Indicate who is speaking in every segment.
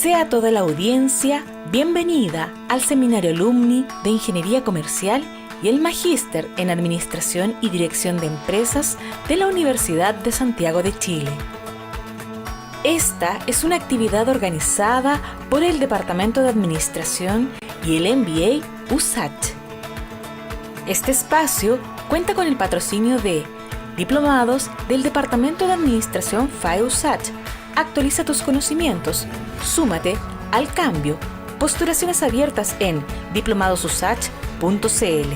Speaker 1: Sea toda la audiencia bienvenida al Seminario Alumni de Ingeniería Comercial y el Magíster en Administración y Dirección de Empresas de la Universidad de Santiago de Chile. Esta es una actividad organizada por el Departamento de Administración y el MBA USACH. Este espacio cuenta con el patrocinio de Diplomados del Departamento de Administración FAE USACH. Actualiza tus conocimientos. Súmate al cambio. Postulaciones abiertas en diplomadosusach.cl.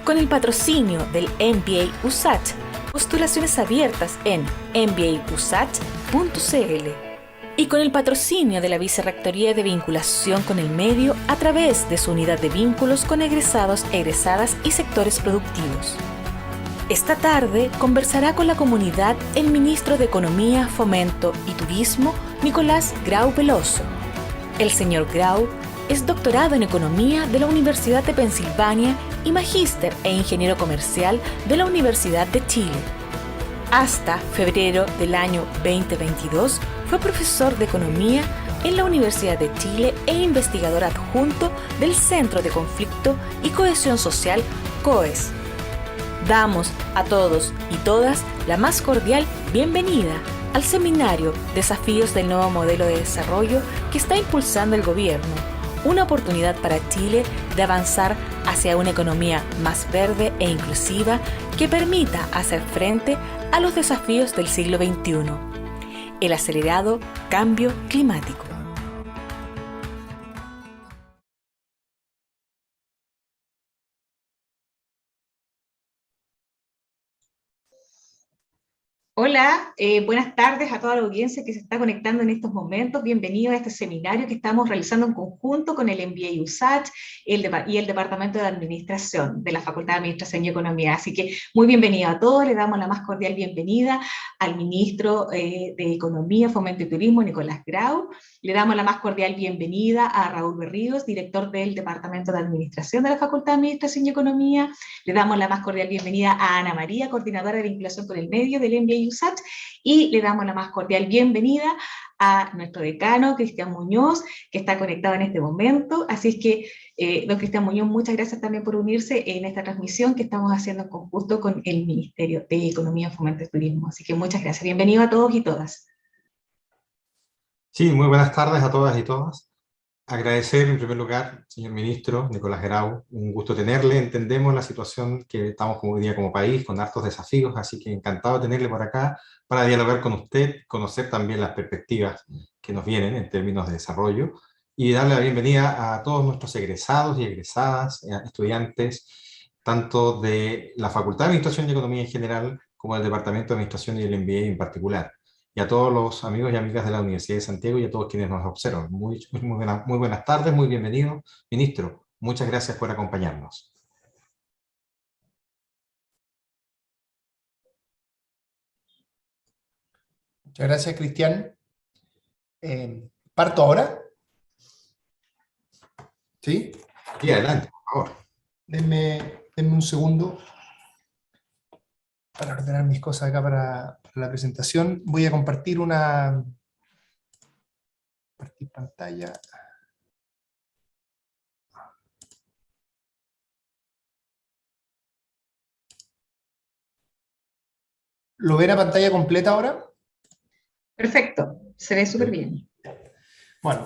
Speaker 1: Con el patrocinio del MBA USACH. Postulaciones abiertas en mbausach.cl. Y con el patrocinio de la Vicerrectoría de Vinculación con el Medio a través de su unidad de vínculos con egresados, egresadas y sectores productivos. Esta tarde conversará con la comunidad el ministro de Economía, Fomento y Turismo, Nicolás Grau Veloso. El señor Grau es doctorado en Economía de la Universidad de Pensilvania y magíster e ingeniero comercial de la Universidad de Chile. Hasta febrero del año 2022 fue profesor de Economía en la Universidad de Chile e investigador adjunto del Centro de Conflicto y Cohesión Social, COES. Damos a todos y todas la más cordial bienvenida al seminario Desafíos del Nuevo Modelo de Desarrollo que está impulsando el gobierno, una oportunidad para Chile de avanzar hacia una economía más verde e inclusiva que permita hacer frente a los desafíos del siglo XXI, el acelerado cambio climático.
Speaker 2: Hola, buenas tardes a toda la audiencia que se está conectando en estos momentos. Bienvenidos a este seminario que estamos realizando en conjunto con el MBA USACH y el Departamento de Administración de la Facultad de Administración y Economía. Así que muy bienvenido a todos, le damos la más cordial bienvenida al ministro de Economía, Fomento y Turismo, Nicolás Grau. Le damos la más cordial bienvenida a Raúl Berríos, director del Departamento de Administración de la Facultad de Administración y Economía. Le damos la más cordial bienvenida a Ana María, coordinadora de vinculación con el medio del MBA USACH, y le damos la más cordial bienvenida a nuestro decano, Cristian Muñoz, que está conectado en este momento. Así es que, don Cristian Muñoz, muchas gracias también por unirse en esta transmisión que estamos haciendo en conjunto con el Ministerio de Economía, Fomento y Turismo. Así que muchas gracias. Bienvenido a todos y todas.
Speaker 3: Sí, muy buenas tardes a todas y todas. Agradecer en primer lugar, señor ministro Nicolás Grau, un gusto tenerle. Entendemos la situación que estamos hoy día como país, con hartos desafíos, así que encantado de tenerle por acá para dialogar con usted, conocer también las perspectivas que nos vienen en términos de desarrollo y darle la bienvenida a todos nuestros egresados y egresadas, estudiantes, tanto de la Facultad de Administración y Economía en general, como del Departamento de Administración y el MBA en particular. Y a todos los amigos y amigas de la Universidad de Santiago y a todos quienes nos observan. Muy buenas tardes, muy bienvenido. Ministro, muchas gracias por acompañarnos.
Speaker 4: Muchas gracias, Cristian. ¿Parto ahora? ¿Sí?
Speaker 3: Sí, adelante, por favor.
Speaker 4: Denme un segundo para ordenar mis cosas acá para la presentación. Voy a compartir compartir pantalla. ¿Lo ven a pantalla completa ahora?
Speaker 2: Perfecto, se ve súper bien.
Speaker 4: Bueno,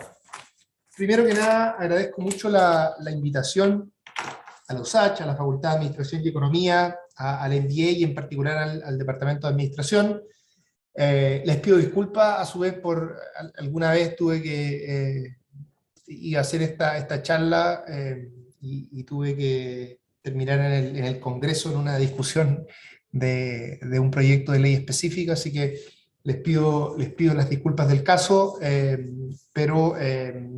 Speaker 4: primero que nada agradezco mucho la invitación a la USACH, a la Facultad de Administración y Economía, al MBA y en particular al Departamento de Administración. Les pido disculpas a su vez por alguna vez tuve que ir a hacer esta charla y tuve que terminar en el Congreso en una discusión de un proyecto de ley específico, así que les pido las disculpas del caso, pero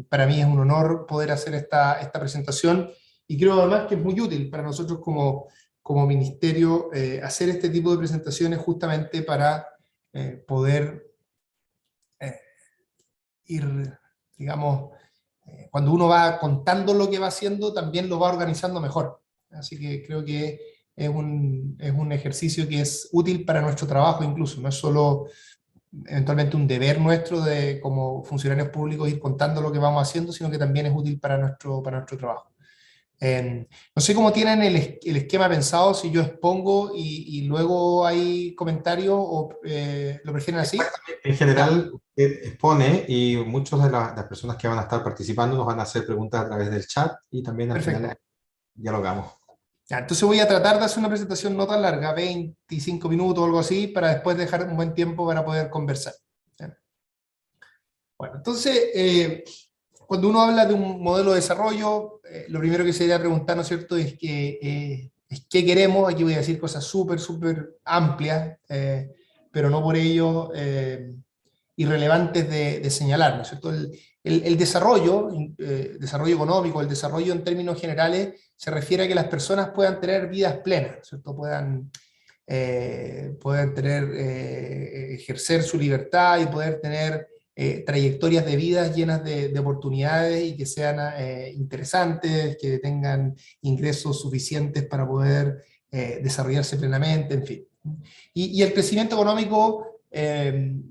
Speaker 4: para mí es un honor poder hacer esta presentación y creo además que es muy útil para nosotros como ministerio hacer este tipo de presentaciones justamente para poder ir, digamos, cuando uno va contando lo que va haciendo, también lo va organizando mejor. Así que creo que es un ejercicio que es útil para nuestro trabajo incluso, no es solo eventualmente un deber nuestro de, como funcionarios públicos, ir contando lo que vamos haciendo, sino que también es útil para nuestro trabajo. No sé cómo tienen el esquema pensado, si yo expongo y luego hay comentarios, o lo prefieren así.
Speaker 3: En general, usted expone y muchas de las personas que van a estar participando nos van a hacer preguntas a través del chat y también al
Speaker 4: Perfecto.
Speaker 3: final dialogamos.
Speaker 4: Ya, entonces voy a tratar de hacer una presentación no tan larga, 25 minutos o algo así, para después dejar un buen tiempo para poder conversar. ¿Ya? Bueno, entonces, cuando uno habla de un modelo de desarrollo, lo primero que se debería preguntar, ¿no es cierto?, es qué queremos. Aquí voy a decir cosas súper amplias, pero no por ello irrelevantes de señalar, ¿no es cierto? El desarrollo, desarrollo económico, el desarrollo en términos generales, se refiere a que las personas puedan tener vidas plenas, ¿no es cierto? Puedan ejercer su libertad y poder tener trayectorias de vida llenas de oportunidades y que sean interesantes, que tengan ingresos suficientes para poder desarrollarse plenamente, en fin. Y el crecimiento económico,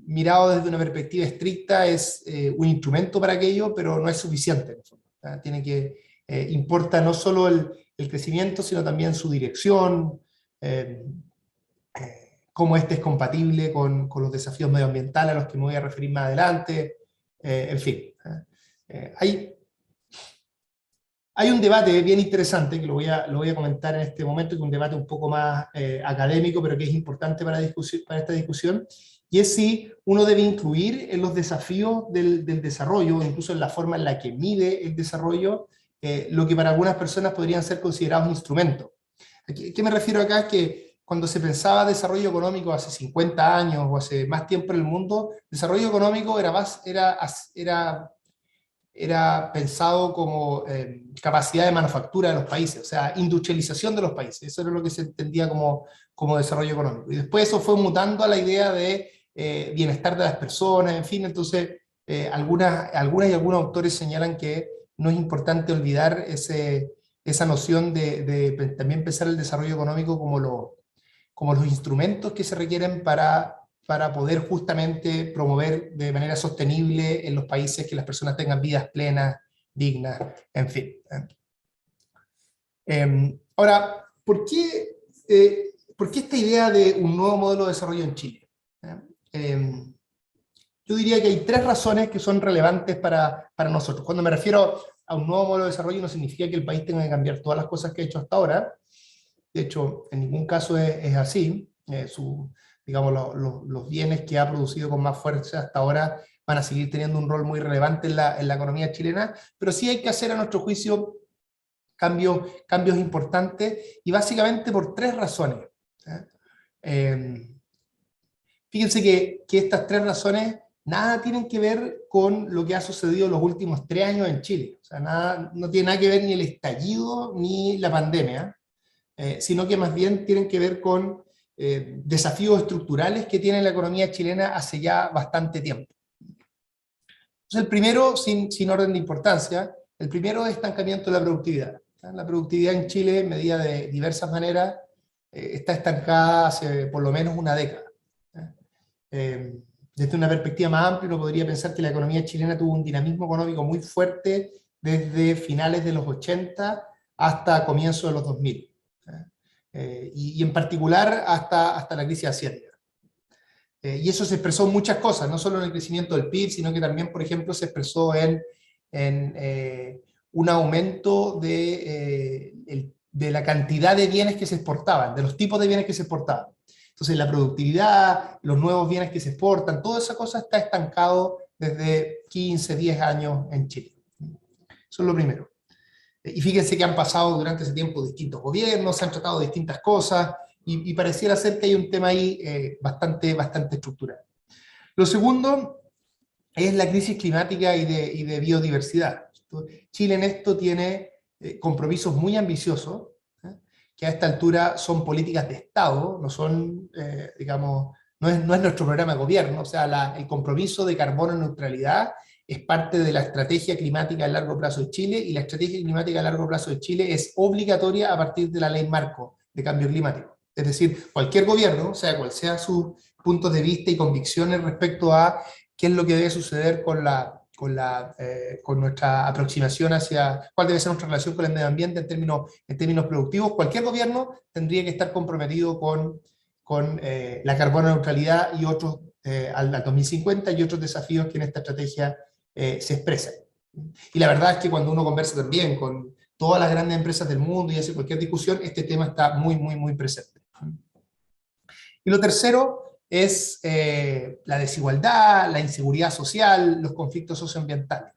Speaker 4: mirado desde una perspectiva estricta, es un instrumento para aquello, pero no es suficiente. Tiene que, importa no solo el crecimiento, sino también su dirección, cómo este es compatible con los desafíos medioambientales a los que me voy a referir más adelante, en fin. Hay un debate bien interesante, que lo voy a comentar en este momento, que es un debate un poco más académico, pero que es importante para esta discusión, y es si uno debe incluir en los desafíos del desarrollo, incluso en la forma en la que mide el desarrollo, lo que para algunas personas podrían ser considerados instrumentos. ¿A qué me refiero acá? Es que cuando se pensaba desarrollo económico hace 50 años o hace más tiempo en el mundo, desarrollo económico era pensado como capacidad de manufactura de los países, o sea, industrialización de los países. Eso era lo que se entendía como desarrollo económico. Y después eso fue mutando a la idea de bienestar de las personas, en fin. Entonces, algunos autores señalan que no es importante olvidar esa noción de también pensar el desarrollo económico como los instrumentos que se requieren para poder justamente promover de manera sostenible en los países que las personas tengan vidas plenas, dignas, en fin. Ahora, ¿por qué esta idea de un nuevo modelo de desarrollo en Chile? Yo diría que hay 3 razones que son relevantes para nosotros. Cuando me refiero a un nuevo modelo de desarrollo, no significa que el país tenga que cambiar todas las cosas que ha hecho hasta ahora. De hecho, en ningún caso es así. Digamos, los bienes que ha producido con más fuerza hasta ahora van a seguir teniendo un rol muy relevante en la economía chilena, pero sí hay que hacer, a nuestro juicio, cambios importantes, y básicamente por 3 razones. Fíjense que estas 3 razones nada tienen que ver con lo que ha sucedido en los últimos 3 años en Chile. O sea, no tiene nada que ver ni el estallido ni la pandemia, sino que más bien tienen que ver con desafíos estructurales que tiene la economía chilena hace ya bastante tiempo. Entonces, el primero, sin orden de importancia, el primero es estancamiento de la productividad. La productividad en Chile, medida de diversas maneras, está estancada hace por lo menos una década. Desde una perspectiva más amplia, uno podría pensar que la economía chilena tuvo un dinamismo económico muy fuerte desde finales de los 80 hasta comienzos de los 2000. Y en particular hasta la crisis asiática. Y eso se expresó en muchas cosas, no solo en el crecimiento del PIB, sino que también, por ejemplo, se expresó en un aumento de la cantidad de bienes que se exportaban, de los tipos de bienes que se exportaban. Entonces, la productividad, los nuevos bienes que se exportan, toda esa cosa está estancado desde 15, 10 años en Chile. Eso es lo primero. Y fíjense que han pasado durante ese tiempo distintos gobiernos, se han tratado distintas cosas, y pareciera ser que hay un tema ahí bastante estructural. Lo segundo es la crisis climática y de biodiversidad. Chile en esto tiene compromisos muy ambiciosos, que a esta altura son políticas de Estado, no son, digamos, no es nuestro programa de gobierno. O sea, el compromiso de carbono neutralidad es parte de la estrategia climática a largo plazo de Chile, y la estrategia climática a largo plazo de Chile es obligatoria a partir de la ley marco de cambio climático. Es decir, cualquier gobierno, sea cual sea su puntos de vista y convicciones respecto a qué es lo que debe suceder con nuestra aproximación hacia cuál debe ser nuestra relación con el medio ambiente en términos productivos. Cualquier gobierno tendría que estar comprometido con la carbono neutralidad y otros al 2050 y otros desafíos que en esta estrategia se expresan. Y la verdad es que cuando uno conversa también con todas las grandes empresas del mundo y hace cualquier discusión, este tema está muy, muy, muy presente. Y lo tercero es la desigualdad, la inseguridad social, los conflictos socioambientales.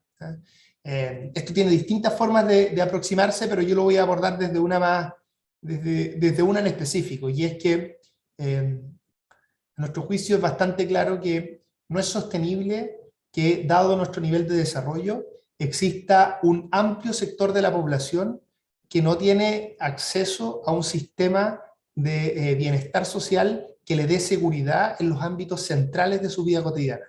Speaker 4: Esto tiene distintas formas de aproximarse, pero yo lo voy a abordar desde una en específico, y es que a nuestro juicio es bastante claro que no es sostenible que, dado nuestro nivel de desarrollo, exista un amplio sector de la población que no tiene acceso a un sistema de bienestar social que le dé seguridad en los ámbitos centrales de su vida cotidiana.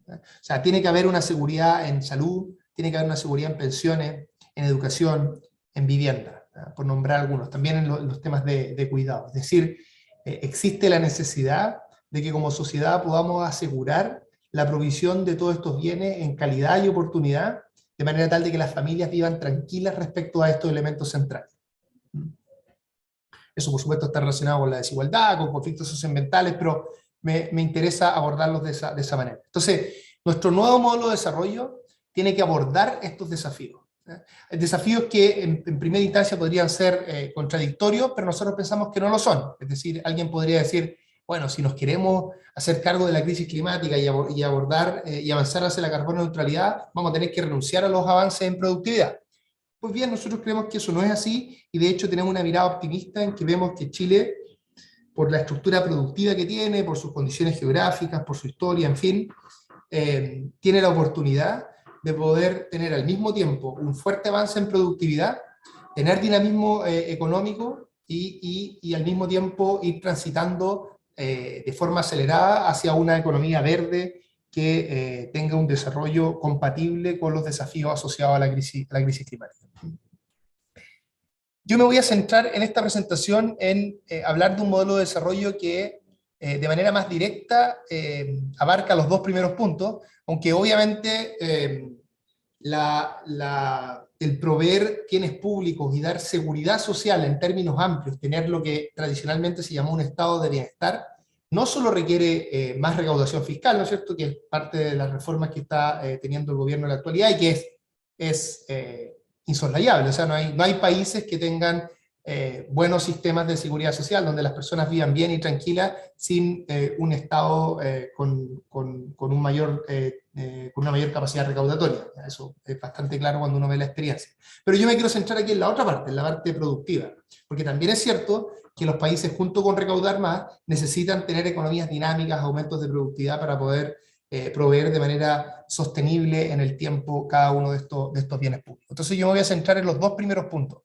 Speaker 4: O sea, tiene que haber una seguridad en salud, tiene que haber una seguridad en pensiones, en educación, en vivienda, por nombrar algunos, también en los temas de cuidado. Es decir, existe la necesidad de que como sociedad podamos asegurar la provisión de todos estos bienes en calidad y oportunidad, de manera tal de que las familias vivan tranquilas respecto a estos elementos centrales. Eso, por supuesto, está relacionado con la desigualdad, con conflictos socioambientales, pero me interesa abordarlos de esa manera. Entonces, nuestro nuevo modelo de desarrollo tiene que abordar estos desafíos. Desafíos que en primera instancia podrían ser contradictorios, pero nosotros pensamos que no lo son. Es decir, alguien podría decir, bueno, si nos queremos hacer cargo de la crisis climática y abordar y avanzar hacia la carbono neutralidad, vamos a tener que renunciar a los avances en productividad. Pues bien, nosotros creemos que eso no es así, y de hecho tenemos una mirada optimista en que vemos que Chile, por la estructura productiva que tiene, por sus condiciones geográficas, por su historia, en fin, tiene la oportunidad de poder tener al mismo tiempo un fuerte avance en productividad, tener dinamismo económico y al mismo tiempo ir transitando de forma acelerada hacia una economía verde que tenga un desarrollo compatible con los desafíos asociados a la crisis climática. Yo me voy a centrar en esta presentación en hablar de un modelo de desarrollo que de manera más directa abarca los dos primeros puntos, aunque obviamente el proveer bienes públicos y dar seguridad social en términos amplios, tener lo que tradicionalmente se llamó un estado de bienestar, no solo requiere más recaudación fiscal, ¿no es cierto?, que es parte de las reformas que está teniendo el gobierno en la actualidad y que es insoslayable. O sea, no hay países que tengan buenos sistemas de seguridad social, donde las personas vivan bien y tranquilas sin un Estado con una mayor capacidad recaudatoria. Eso es bastante claro cuando uno ve la experiencia. Pero yo me quiero centrar aquí en la otra parte, en la parte productiva, porque también es cierto que los países, junto con recaudar más, necesitan tener economías dinámicas, aumentos de productividad para poder proveer de manera sostenible en el tiempo cada uno de estos bienes públicos. Entonces yo me voy a centrar en los dos primeros puntos.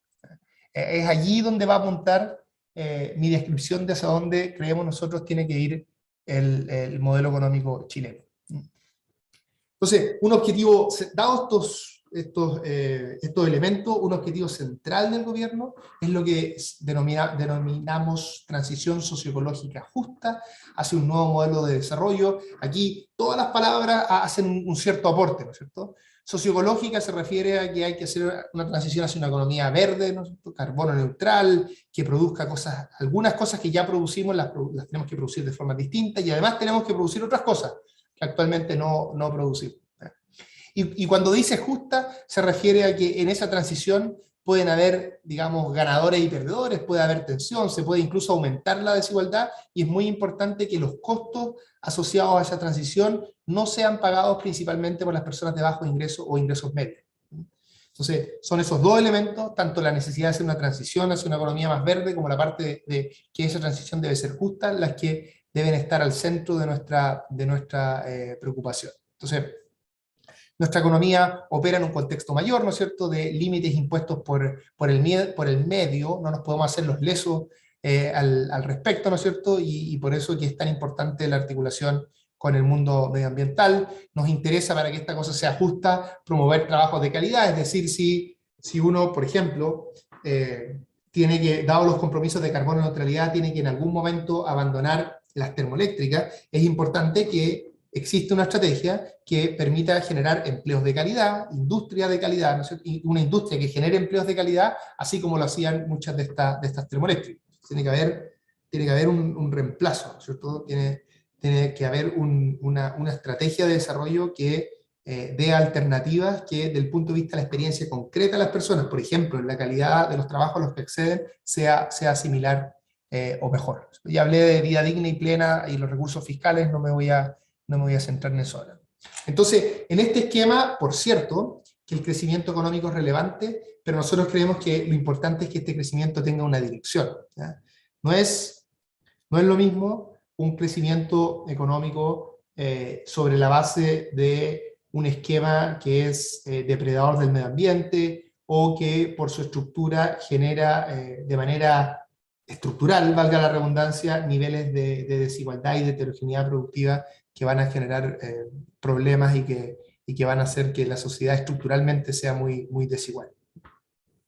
Speaker 4: Es allí donde va a apuntar mi descripción de hacia dónde creemos nosotros tiene que ir el modelo económico chileno. Entonces, un objetivo, dados estos elementos, un objetivo central del gobierno es lo que denominamos transición socioecológica justa hacia un nuevo modelo de desarrollo. Aquí todas las palabras hacen un cierto aporte, ¿no es cierto? Socioecológica se refiere a que hay que hacer una transición hacia una economía verde, ¿no? Carbono neutral, que produzca algunas cosas que ya producimos, las tenemos que producir de forma distinta, y además tenemos que producir otras cosas que actualmente no producimos. Y cuando dice justa, se refiere a que en esa transición pueden haber, digamos, ganadores y perdedores, puede haber tensión, se puede incluso aumentar la desigualdad, y es muy importante que los costos asociados a esa transición no sean pagados principalmente por las personas de bajos ingresos o ingresos medios. Entonces, son esos dos elementos, tanto la necesidad de hacer una transición hacia una economía más verde, como la parte de que esa transición debe ser justa, las que deben estar al centro de nuestra preocupación. Entonces, nuestra economía opera en un contexto mayor, ¿no es cierto?, de límites impuestos por el medio, no nos podemos hacer los lesos al respecto, ¿no es cierto?, y por eso que es tan importante la articulación con el mundo medioambiental. Nos interesa, para que esta cosa sea justa, promover trabajos de calidad, es decir, si uno, por ejemplo, tiene que, dado los compromisos de carbono neutralidad, tiene que en algún momento abandonar las termoeléctricas, es importante que exista una estrategia que permita generar empleos de calidad, industria de calidad, ¿no es cierto? Y una industria que genere empleos de calidad, así como lo hacían muchas de estas termoeléctricas. Tiene que haber un reemplazo, ¿no es cierto? Tiene que haber una estrategia de desarrollo que dé alternativas que, desde el punto de vista de la experiencia concreta de las personas, por ejemplo, en la calidad de los trabajos a los que acceden, sea similar o mejor. Ya hablé de vida digna y plena y los recursos fiscales, no me voy a centrar en eso ahora. Entonces, en este esquema, por cierto, que el crecimiento económico es relevante, pero nosotros creemos que lo importante es que este crecimiento tenga una dirección, ¿ya? No es lo mismo un crecimiento económico sobre la base de un esquema que es depredador del medio ambiente, o que por su estructura genera de manera estructural, valga la redundancia, niveles de desigualdad y de heterogeneidad productiva que van a generar problemas y que van a hacer que la sociedad estructuralmente sea muy, muy desigual.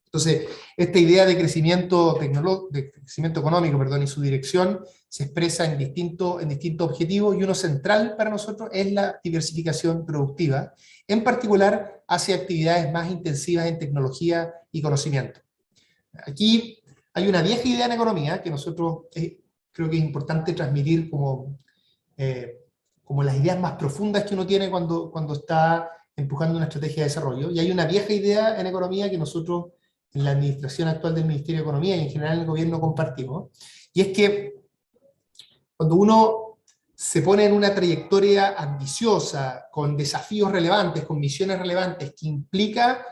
Speaker 4: Entonces, esta idea de crecimiento económico, y su dirección se expresa en distintos objetivos, y uno central para nosotros es la diversificación productiva, en particular hacia actividades más intensivas en tecnología y conocimiento. Aquí hay una vieja idea en economía que nosotros creo que es importante transmitir como las ideas más profundas que uno tiene cuando está empujando una estrategia de desarrollo. Y hay una vieja idea en economía que nosotros en la administración actual del Ministerio de Economía y en general en el gobierno compartimos, y es que cuando uno se pone en una trayectoria ambiciosa, con desafíos relevantes, con misiones relevantes, que implica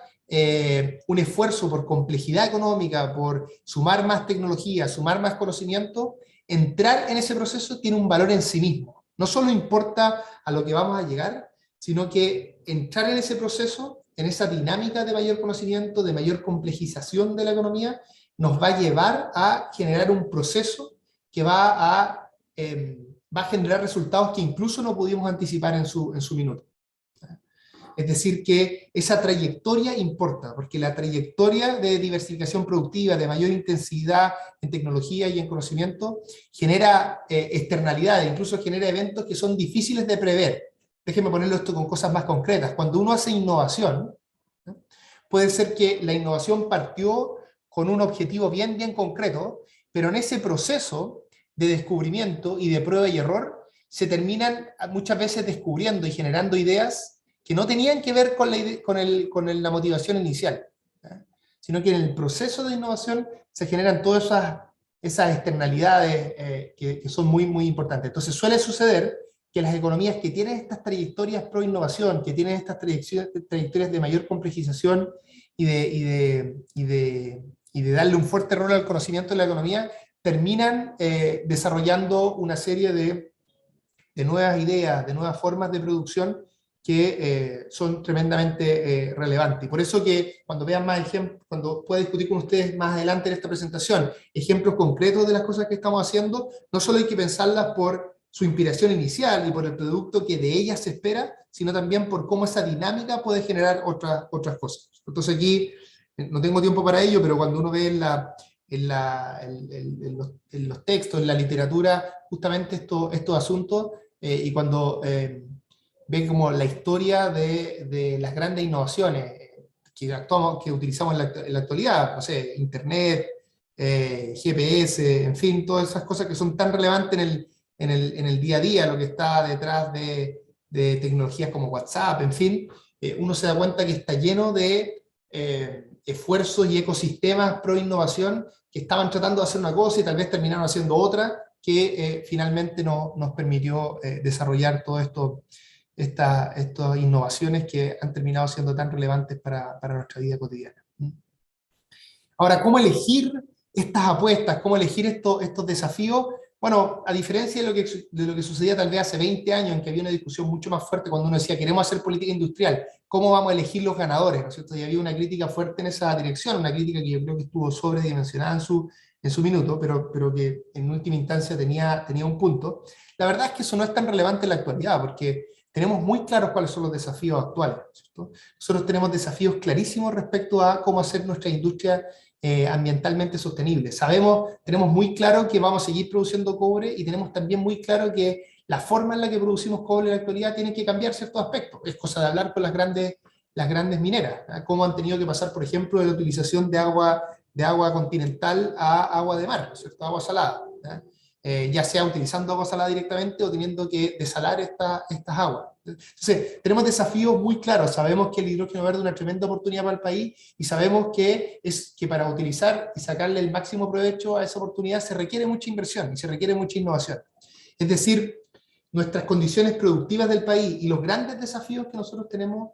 Speaker 4: un esfuerzo por complejidad económica, por sumar más tecnología, sumar más conocimiento, entrar en ese proceso tiene un valor en sí mismo. No solo importa a lo que vamos a llegar, sino que entrar en ese proceso, en esa dinámica de mayor conocimiento, de mayor complejización de la economía, nos va a llevar a generar un proceso que va a generar resultados que incluso no pudimos anticipar en su minuto. Es decir, que esa trayectoria importa, porque la trayectoria de diversificación productiva, de mayor intensidad en tecnología y en conocimiento, genera externalidades, incluso genera eventos que son difíciles de prever. Déjenme ponerlo esto con cosas más concretas. Cuando uno hace innovación, ¿no?, puede ser que la innovación partió con un objetivo bien, bien concreto, pero en ese proceso de descubrimiento y de prueba y error, se terminan muchas veces descubriendo y generando ideas que no tenían que ver con la motivación inicial, ¿eh?, sino que en el proceso de innovación se generan todas esas externalidades que son muy, muy importantes. Entonces suele suceder que las economías que tienen estas trayectorias pro innovación, que tienen estas trayectorias de mayor complejización y de darle un fuerte rol al conocimiento de la economía, terminan desarrollando una serie de nuevas ideas, de nuevas formas de producción que son tremendamente relevantes. Y por eso que cuando vean más ejemplos, cuando pueda discutir con ustedes más adelante en esta presentación, ejemplos concretos de las cosas que estamos haciendo, no solo hay que pensarlas por su inspiración inicial y por el producto que de ellas se espera, sino también por cómo esa dinámica puede generar otras cosas. Entonces aquí, no tengo tiempo para ello, pero cuando uno ve en los textos, en la literatura, justamente estos asuntos, y cuando ve como la historia de las grandes innovaciones que utilizamos en la actualidad, no sé, Internet, GPS, en fin, todas esas cosas que son tan relevantes en el día a día, lo que está detrás de tecnologías como WhatsApp, en fin, uno se da cuenta que está lleno de esfuerzos y ecosistemas pro innovación que estaban tratando de hacer una cosa y tal vez terminaron haciendo otra, que finalmente nos permitió desarrollar todo estas innovaciones que han terminado siendo tan relevantes para nuestra vida cotidiana. Ahora, ¿cómo elegir estas apuestas? ¿Cómo elegir estos desafíos? Bueno, a diferencia de lo que sucedía tal vez hace 20 años, en que había una discusión mucho más fuerte cuando uno decía, queremos hacer política industrial, ¿cómo vamos a elegir los ganadores? ¿No es cierto? Y había una crítica fuerte en esa dirección, una crítica que yo creo que estuvo sobredimensionada en su minuto, pero que en última instancia tenía un punto. La verdad es que eso no es tan relevante en la actualidad, porque tenemos muy claros cuáles son los desafíos actuales, ¿cierto? Nosotros tenemos desafíos clarísimos respecto a cómo hacer nuestra industria ambientalmente sostenible. Tenemos muy claro que vamos a seguir produciendo cobre y tenemos también muy claro que la forma en la que producimos cobre en la actualidad tiene que cambiar ciertos aspectos. Es cosa de hablar con las grandes mineras, ¿eh? Cómo han tenido que pasar, por ejemplo, de la utilización de agua continental a agua de mar, ¿cierto? Agua salada, ya sea utilizando agua salada directamente o teniendo que desalar estas aguas. Entonces, tenemos desafíos muy claros, sabemos que el hidrógeno verde es una tremenda oportunidad para el país y sabemos que para utilizar y sacarle el máximo provecho a esa oportunidad se requiere mucha inversión y se requiere mucha innovación. Es decir, nuestras condiciones productivas del país y los grandes desafíos que nosotros tenemos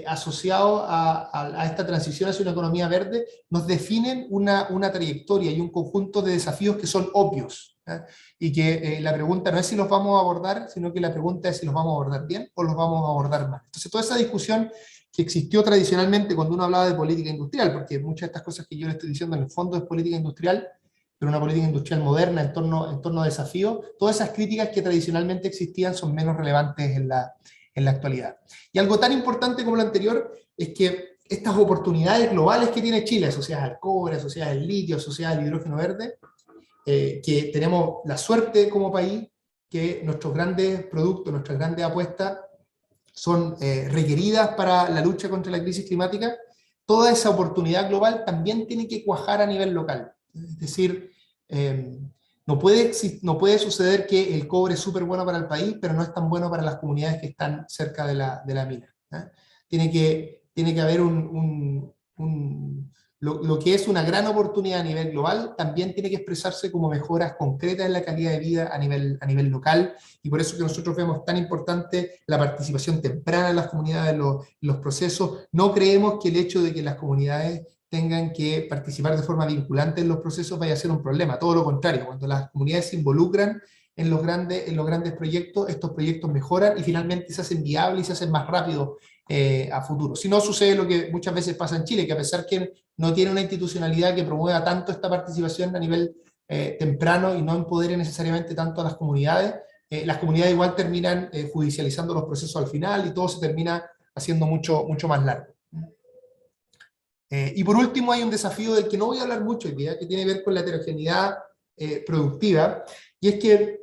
Speaker 4: asociados a esta transición hacia una economía verde nos definen una trayectoria y un conjunto de desafíos que son obvios, ¿eh? Y que la pregunta no es si los vamos a abordar, sino que la pregunta es si los vamos a abordar bien o los vamos a abordar mal. Entonces toda esa discusión que existió tradicionalmente cuando uno hablaba de política industrial, porque muchas de estas cosas que yo le estoy diciendo en el fondo es política industrial, pero una política industrial moderna en torno a desafíos, todas esas críticas que tradicionalmente existían son menos relevantes en la actualidad. Y algo tan importante como lo anterior es que estas oportunidades globales que tiene Chile, asociadas al cobre, asociadas al litio, asociadas al hidrógeno verde, que tenemos la suerte como país que nuestros grandes productos, nuestras grandes apuestas son requeridas para la lucha contra la crisis climática, toda esa oportunidad global también tiene que cuajar a nivel local. Es decir, no puede suceder que el cobre es súper bueno para el país, pero no es tan bueno para las comunidades que están cerca de la mina, ¿eh? Tiene que haber lo que es una gran oportunidad a nivel global, también tiene que expresarse como mejoras concretas en la calidad de vida a nivel local, y por eso que nosotros vemos tan importante la participación temprana de las comunidades en los procesos. No creemos que el hecho de que las comunidades tengan que participar de forma vinculante en los procesos vaya a ser un problema, todo lo contrario, cuando las comunidades se involucran en los grandes proyectos, estos proyectos mejoran y finalmente se hacen viables y se hacen más rápido a futuro. Si no, sucede lo que muchas veces pasa en Chile, que a pesar que no tiene una institucionalidad que promueva tanto esta participación a nivel temprano y no empodere necesariamente tanto a las comunidades igual terminan judicializando los procesos al final y todo se termina haciendo mucho más largo. Y por último hay un desafío del que no voy a hablar mucho hoy día, que tiene que ver con la heterogeneidad productiva, y es que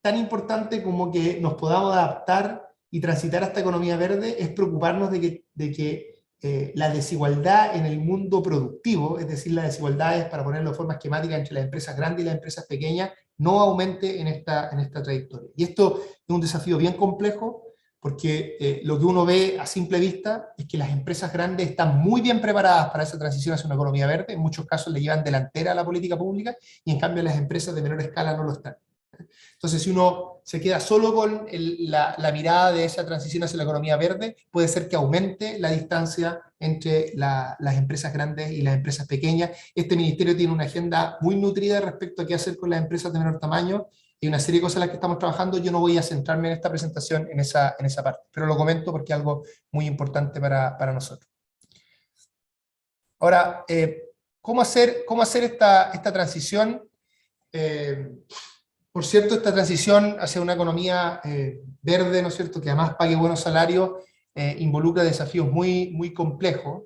Speaker 4: tan importante como que nos podamos adaptar y transitar a esta economía verde es preocuparnos de que la desigualdad en el mundo productivo, es decir, las desigualdades, para ponerlo de forma esquemática, entre las empresas grandes y las empresas pequeñas, no aumente en esta trayectoria. Y esto es un desafío bien complejo, porque lo que uno ve a simple vista es que las empresas grandes están muy bien preparadas para esa transición hacia una economía verde, en muchos casos le llevan delantera a la política pública, y en cambio las empresas de menor escala no lo están. Entonces, si uno se queda solo con la mirada de esa transición hacia la economía verde, puede ser que aumente la distancia entre las empresas grandes y las empresas pequeñas. Este ministerio tiene una agenda muy nutrida respecto a qué hacer con las empresas de menor tamaño, y una serie de cosas en las que estamos trabajando. Yo no voy a centrarme en esta presentación en esa parte, pero lo comento porque es algo muy importante para nosotros. Ahora, ¿cómo hacer esta transición? Por cierto, esta transición hacia una economía verde, ¿no es cierto?, que además pague buenos salarios, involucra desafíos muy complejos.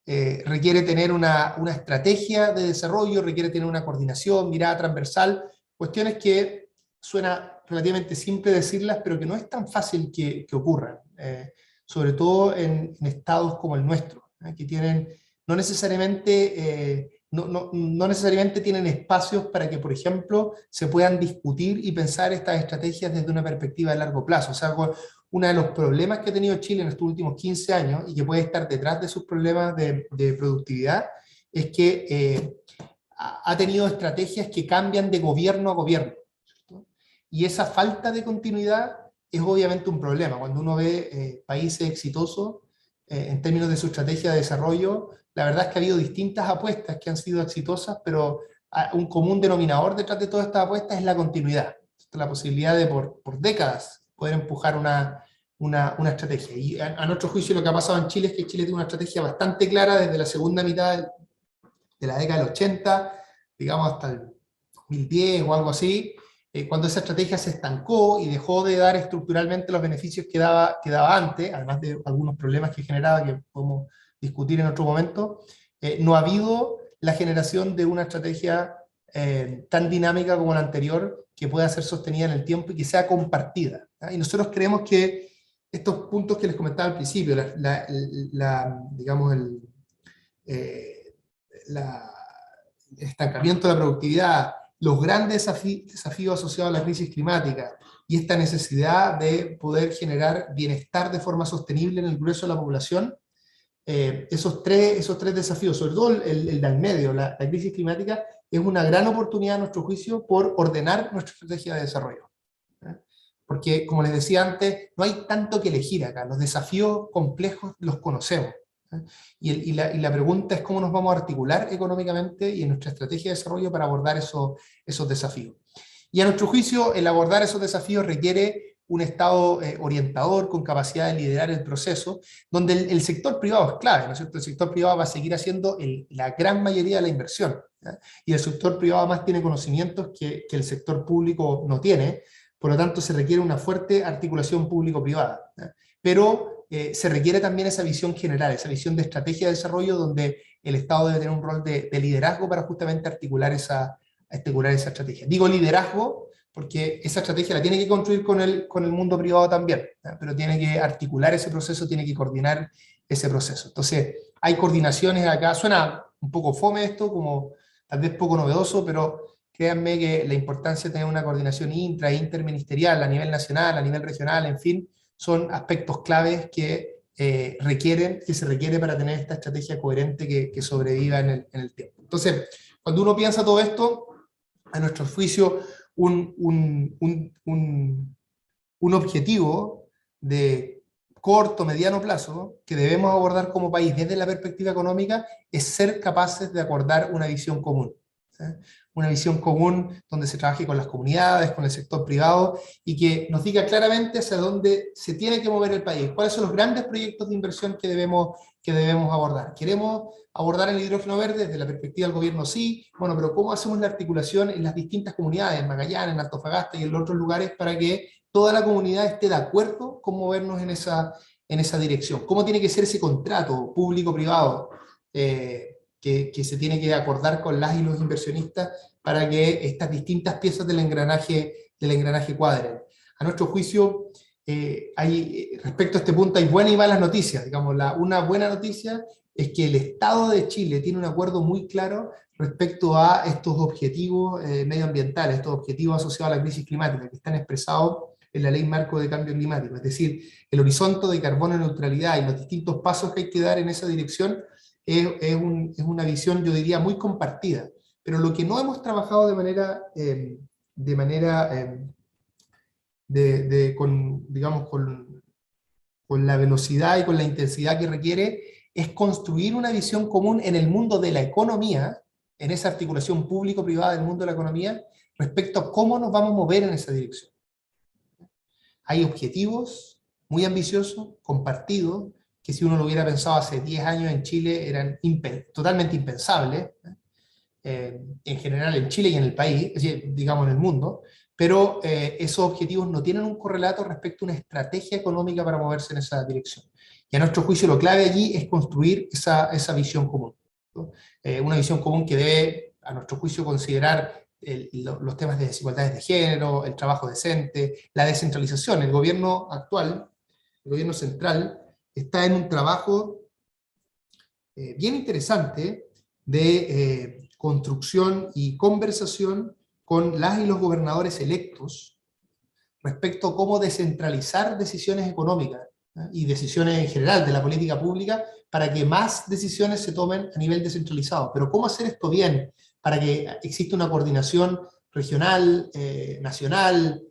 Speaker 4: Requiere tener una estrategia de desarrollo, requiere tener una coordinación, mirada transversal, cuestiones que suena relativamente simple decirlas, pero que no es tan fácil que ocurran, sobre todo en estados como el nuestro, que tienen no necesariamente tienen espacios para que, por ejemplo, se puedan discutir y pensar estas estrategias desde una perspectiva de largo plazo. O sea, uno de los problemas que ha tenido Chile en estos últimos 15 años, y que puede estar detrás de sus problemas de productividad, es que ha tenido estrategias que cambian de gobierno a gobierno, ¿cierto? Y esa falta de continuidad es obviamente un problema. Cuando uno ve países exitosos en términos de su estrategia de desarrollo, la verdad es que ha habido distintas apuestas que han sido exitosas, pero un común denominador detrás de todas estas apuestas es la continuidad, la posibilidad de por décadas poder empujar una estrategia. Y a nuestro juicio lo que ha pasado en Chile es que Chile tiene una estrategia bastante clara desde la segunda mitad de la década del 80, digamos hasta el 2010 o algo así, cuando esa estrategia se estancó y dejó de dar estructuralmente los beneficios que daba antes, además de algunos problemas que generaba que podemos discutir en otro momento, no ha habido la generación de una estrategia tan dinámica como la anterior, que pueda ser sostenida en el tiempo y que sea compartida. Y nosotros creemos que estos puntos que les comentaba al principio, digamos, el estancamiento de la productividad, los grandes desafíos asociados a la crisis climática y esta necesidad de poder generar bienestar de forma sostenible en el grueso de la población, esos tres desafíos, sobre todo el del medio, la crisis climática, es una gran oportunidad a nuestro juicio por ordenar nuestra estrategia de desarrollo. Porque, como les decía antes, no hay tanto que elegir acá, los desafíos complejos los conocemos. Y la pregunta es cómo nos vamos a articular económicamente y en nuestra estrategia de desarrollo para abordar esos desafíos. Y a nuestro juicio, el abordar esos desafíos requiere un Estado orientador con capacidad de liderar el proceso, donde el sector privado es clave, ¿no es cierto? El sector privado va a seguir haciendo la gran mayoría de la inversión, ¿ya? Y el sector privado además tiene conocimientos que el sector público no tiene, por lo tanto se requiere una fuerte articulación público-privada, ¿ya? Pero se requiere también esa visión general, esa visión de estrategia de desarrollo, donde el Estado debe tener un rol de liderazgo para justamente articular esa estrategia. Digo liderazgo porque esa estrategia la tiene que construir con el mundo privado también, ¿ya? Pero tiene que articular ese proceso, tiene que coordinar ese proceso. Entonces, hay coordinaciones acá, suena un poco fome esto, como tal vez poco novedoso, pero créanme que la importancia de tener una coordinación interministerial a nivel nacional, a nivel regional, en fin, son aspectos claves que se requiere para tener esta estrategia coherente que sobreviva en el tiempo. Entonces, cuando uno piensa todo esto, a nuestro juicio, un objetivo de corto, mediano plazo, que debemos abordar como país desde la perspectiva económica, es ser capaces de acordar una visión común. ¿Sí? Una visión común donde se trabaje con las comunidades, con el sector privado, y que nos diga claramente hacia dónde se tiene que mover el país, cuáles son los grandes proyectos de inversión que debemos abordar. ¿Queremos abordar el hidrógeno verde desde la perspectiva del gobierno? Sí. Bueno, pero ¿cómo hacemos la articulación en las distintas comunidades, en Magallanes, en Antofagasta y en los otros lugares, para que toda la comunidad esté de acuerdo con movernos en esa dirección? ¿Cómo tiene que ser ese contrato público-privado que se tiene que acordar con las y los inversionistas para que estas distintas piezas del engranaje cuadren? A nuestro juicio, respecto a este punto hay buenas y malas noticias. Digamos, una buena noticia es que el Estado de Chile tiene un acuerdo muy claro respecto a estos objetivos medioambientales, estos objetivos asociados a la crisis climática, que están expresados en la Ley Marco de Cambio Climático. Es decir, el horizonte de carbono neutralidad y los distintos pasos que hay que dar en esa dirección es una visión, yo diría, muy compartida. Pero lo que no hemos trabajado con la velocidad y con la intensidad que requiere, es construir una visión común en el mundo de la economía, en esa articulación público-privada del mundo de la economía, respecto a cómo nos vamos a mover en esa dirección. Hay objetivos muy ambiciosos, compartidos, que si uno lo hubiera pensado hace 10 años en Chile eran totalmente impensables, en general en Chile y en el país, digamos en el mundo, pero esos objetivos no tienen un correlato respecto a una estrategia económica para moverse en esa dirección. Y a nuestro juicio lo clave allí es construir esa visión común, ¿no? Una visión común que debe, a nuestro juicio, considerar los temas de desigualdades de género, el trabajo decente, la descentralización. El gobierno actual, el gobierno central, está en un trabajo bien interesante de construcción y conversación con las y los gobernadores electos respecto a cómo descentralizar decisiones económicas, ¿eh? Y decisiones en general de la política pública para que más decisiones se tomen a nivel descentralizado. Pero ¿cómo hacer esto bien para que exista una coordinación regional, nacional?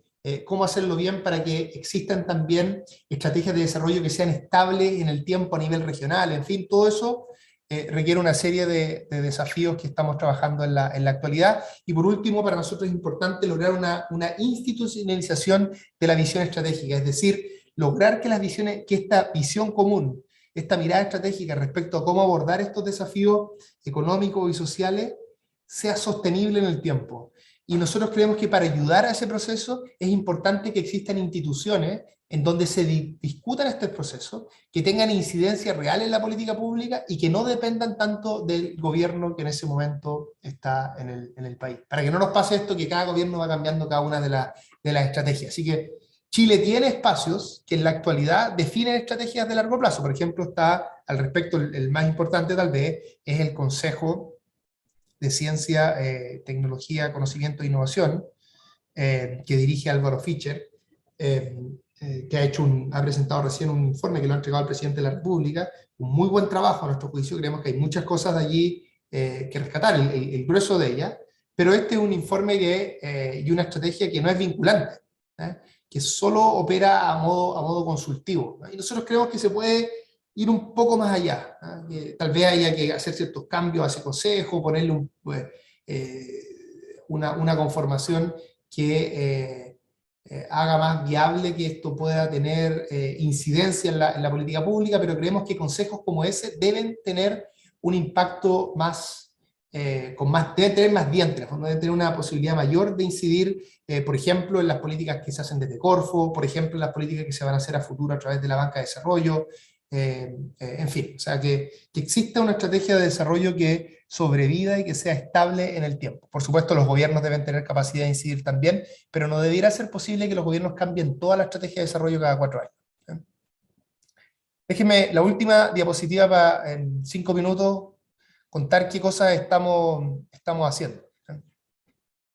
Speaker 4: ¿Cómo hacerlo bien para que existan también estrategias de desarrollo que sean estables en el tiempo a nivel regional? En fin, todo eso requiere una serie de desafíos que estamos trabajando en la actualidad. Y por último, para nosotros es importante lograr una institucionalización de la visión estratégica, es decir, lograr que esta visión común, esta mirada estratégica respecto a cómo abordar estos desafíos económicos y sociales sea sostenible en el tiempo. Y nosotros creemos que para ayudar a ese proceso es importante que existan instituciones en donde se discutan estos procesos, que tengan incidencia real en la política pública y que no dependan tanto del gobierno que en ese momento está en el país. Para que no nos pase esto, que cada gobierno va cambiando cada una de las estrategias. Así que Chile tiene espacios que en la actualidad definen estrategias de largo plazo. Por ejemplo, está al respecto, el más importante tal vez, es el Consejo de Ciencia, Tecnología, Conocimiento e Innovación, que dirige Álvaro Fischer, que ha presentado recién un informe que lo ha entregado al presidente de la República, un muy buen trabajo a nuestro juicio. Creemos que hay muchas cosas de allí que rescatar, el grueso de ellas, pero este es un informe y una estrategia que no es vinculante, que solo opera a modo consultivo, y nosotros creemos que se puede ir un poco más allá, que tal vez haya que hacer ciertos cambios a ese consejo, ponerle una conformación que haga más viable que esto pueda tener incidencia en la política pública, pero creemos que consejos como ese deben tener un impacto deben tener más dientes, deben tener una posibilidad mayor de incidir, por ejemplo, en las políticas que se hacen desde Corfo, por ejemplo, en las políticas que se van a hacer a futuro a través de la banca de desarrollo, en fin, o sea, que exista una estrategia de desarrollo que sobreviva y que sea estable en el tiempo. Por supuesto, los gobiernos deben tener capacidad de incidir también, pero no debiera ser posible que los gobiernos cambien toda la estrategia de desarrollo cada 4 años. Déjenme la última diapositiva para, en 5 minutos, contar qué cosas estamos haciendo.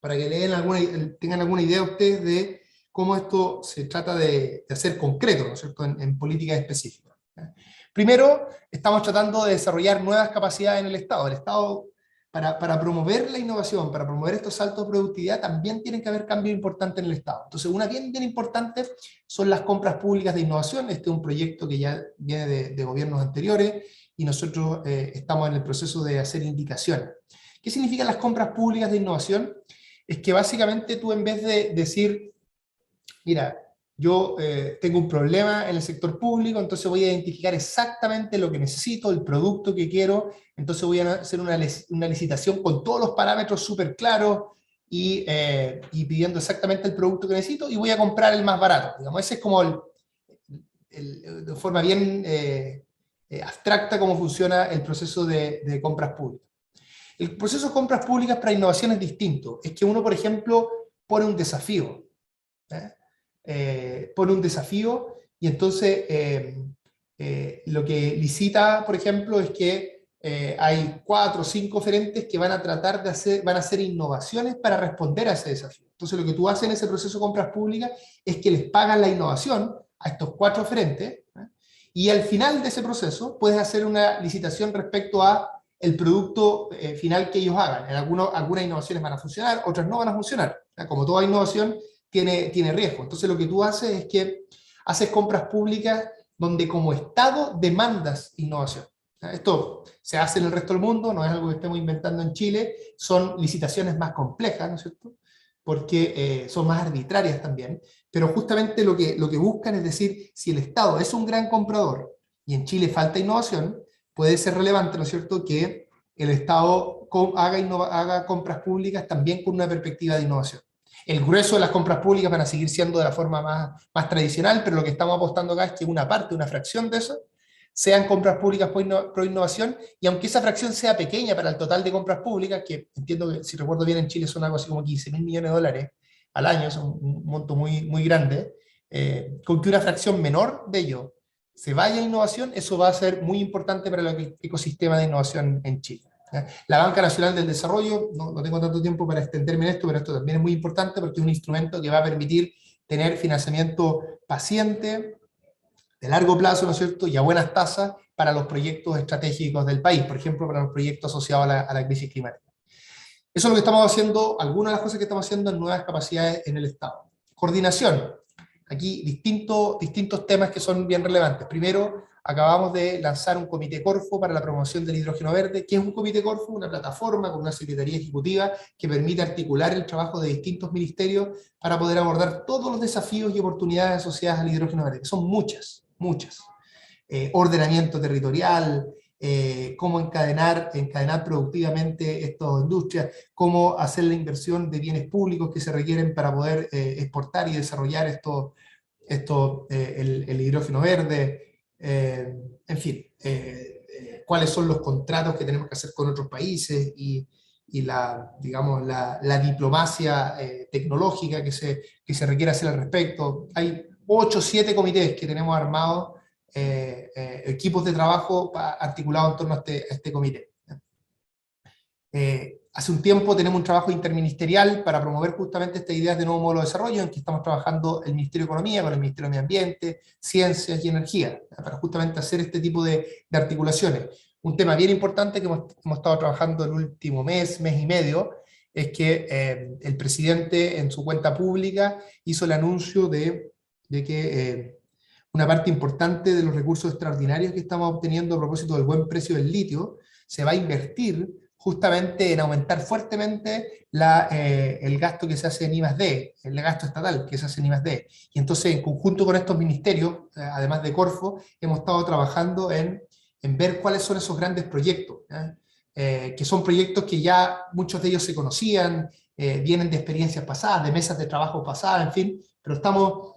Speaker 4: Para que tengan alguna idea ustedes de cómo esto se trata de hacer concreto, ¿no es cierto?, en políticas específicas. Primero, estamos tratando de desarrollar nuevas capacidades en el Estado. El Estado, para promover la innovación, para promover estos saltos de productividad, también tienen que haber cambios importantes en el Estado. Entonces, una bien importante son las compras públicas de innovación. Este es un proyecto que ya viene de gobiernos anteriores y nosotros estamos en el proceso de hacer indicaciones. ¿Qué significan las compras públicas de innovación? Es que básicamente tú, en vez de decir, mira, yo tengo un problema en el sector público, entonces voy a identificar exactamente lo que necesito, el producto que quiero, entonces voy a hacer una licitación con todos los parámetros súper claros y pidiendo exactamente el producto que necesito, y voy a comprar el más barato. Digamos, ese es como de forma bien abstracta cómo funciona el proceso de compras públicas. El proceso de compras públicas para innovación es distinto. Es que uno, por ejemplo, pone un desafío. Pone un desafío y entonces lo que licita, por ejemplo, es que hay 4 o 5 oferentes que van a tratar van a hacer innovaciones para responder a ese desafío. Entonces lo que tú haces en ese proceso de compras públicas es que les pagan la innovación a estos 4 oferentes, y al final de ese proceso puedes hacer una licitación respecto a el producto final que ellos hagan. En algunas innovaciones van a funcionar, otras no van a funcionar. Como toda innovación, tiene riesgo. Entonces lo que tú haces es que haces compras públicas donde como Estado demandas innovación. Esto se hace en el resto del mundo, no es algo que estemos inventando en Chile, son licitaciones más complejas, ¿no es cierto?, porque son más arbitrarias también, pero justamente lo que buscan es decir, si el Estado es un gran comprador y en Chile falta innovación, puede ser relevante, ¿no es cierto?, que el Estado haga compras públicas también con una perspectiva de innovación. El grueso de las compras públicas van a seguir siendo de la forma más tradicional, pero lo que estamos apostando acá es que una parte, una fracción de eso, sean compras públicas pro innovación, y aunque esa fracción sea pequeña para el total de compras públicas, que entiendo que, si recuerdo bien, en Chile son algo así como 15.000 millones de dólares al año, son un monto muy grande, con que una fracción menor de ello se vaya a innovación, eso va a ser muy importante para el ecosistema de innovación en Chile. La Banca Nacional del Desarrollo, no tengo tanto tiempo para extenderme en esto, pero esto también es muy importante porque es un instrumento que va a permitir tener financiamiento paciente, de largo plazo, ¿no es cierto?, y a buenas tasas para los proyectos estratégicos del país, por ejemplo, para los proyectos asociados a la crisis climática. Eso es lo que estamos haciendo, algunas de las cosas que estamos haciendo en nuevas capacidades en el Estado. Coordinación. Aquí distintos temas que son bien relevantes. Primero, acabamos de lanzar un comité Corfo para la promoción del hidrógeno verde. ¿Qué es un comité Corfo? Una plataforma con una secretaría ejecutiva que permite articular el trabajo de distintos ministerios para poder abordar todos los desafíos y oportunidades asociadas al hidrógeno verde, que son muchas. Ordenamiento territorial, cómo encadenar productivamente estas industrias, cómo hacer la inversión de bienes públicos que se requieren para poder exportar y desarrollar el hidrógeno verde, en fin, cuáles son los contratos que tenemos que hacer con otros países y digamos, la diplomacia tecnológica que se requiere hacer al respecto. Hay 8 o 7 comités que tenemos armados, equipos de trabajo articulados en torno a este comité. Hace un tiempo tenemos un trabajo interministerial para promover justamente estas ideas de nuevo modelo de desarrollo, en que estamos trabajando el Ministerio de Economía con el Ministerio de Medio Ambiente, Ciencias y Energía, para justamente hacer este tipo de articulaciones. Un tema bien importante que hemos estado trabajando el último mes y medio, es que el presidente en su cuenta pública hizo el anuncio de que una parte importante de los recursos extraordinarios que estamos obteniendo a propósito del buen precio del litio se va a invertir justamente en aumentar fuertemente el gasto que se hace en I+D, el gasto estatal que se hace en I+D. Y entonces, en conjunto con estos ministerios, además de Corfo, hemos estado trabajando en ver cuáles son esos grandes proyectos, que son proyectos que ya muchos de ellos se conocían, vienen de experiencias pasadas, de mesas de trabajo pasadas, en fin, pero estamos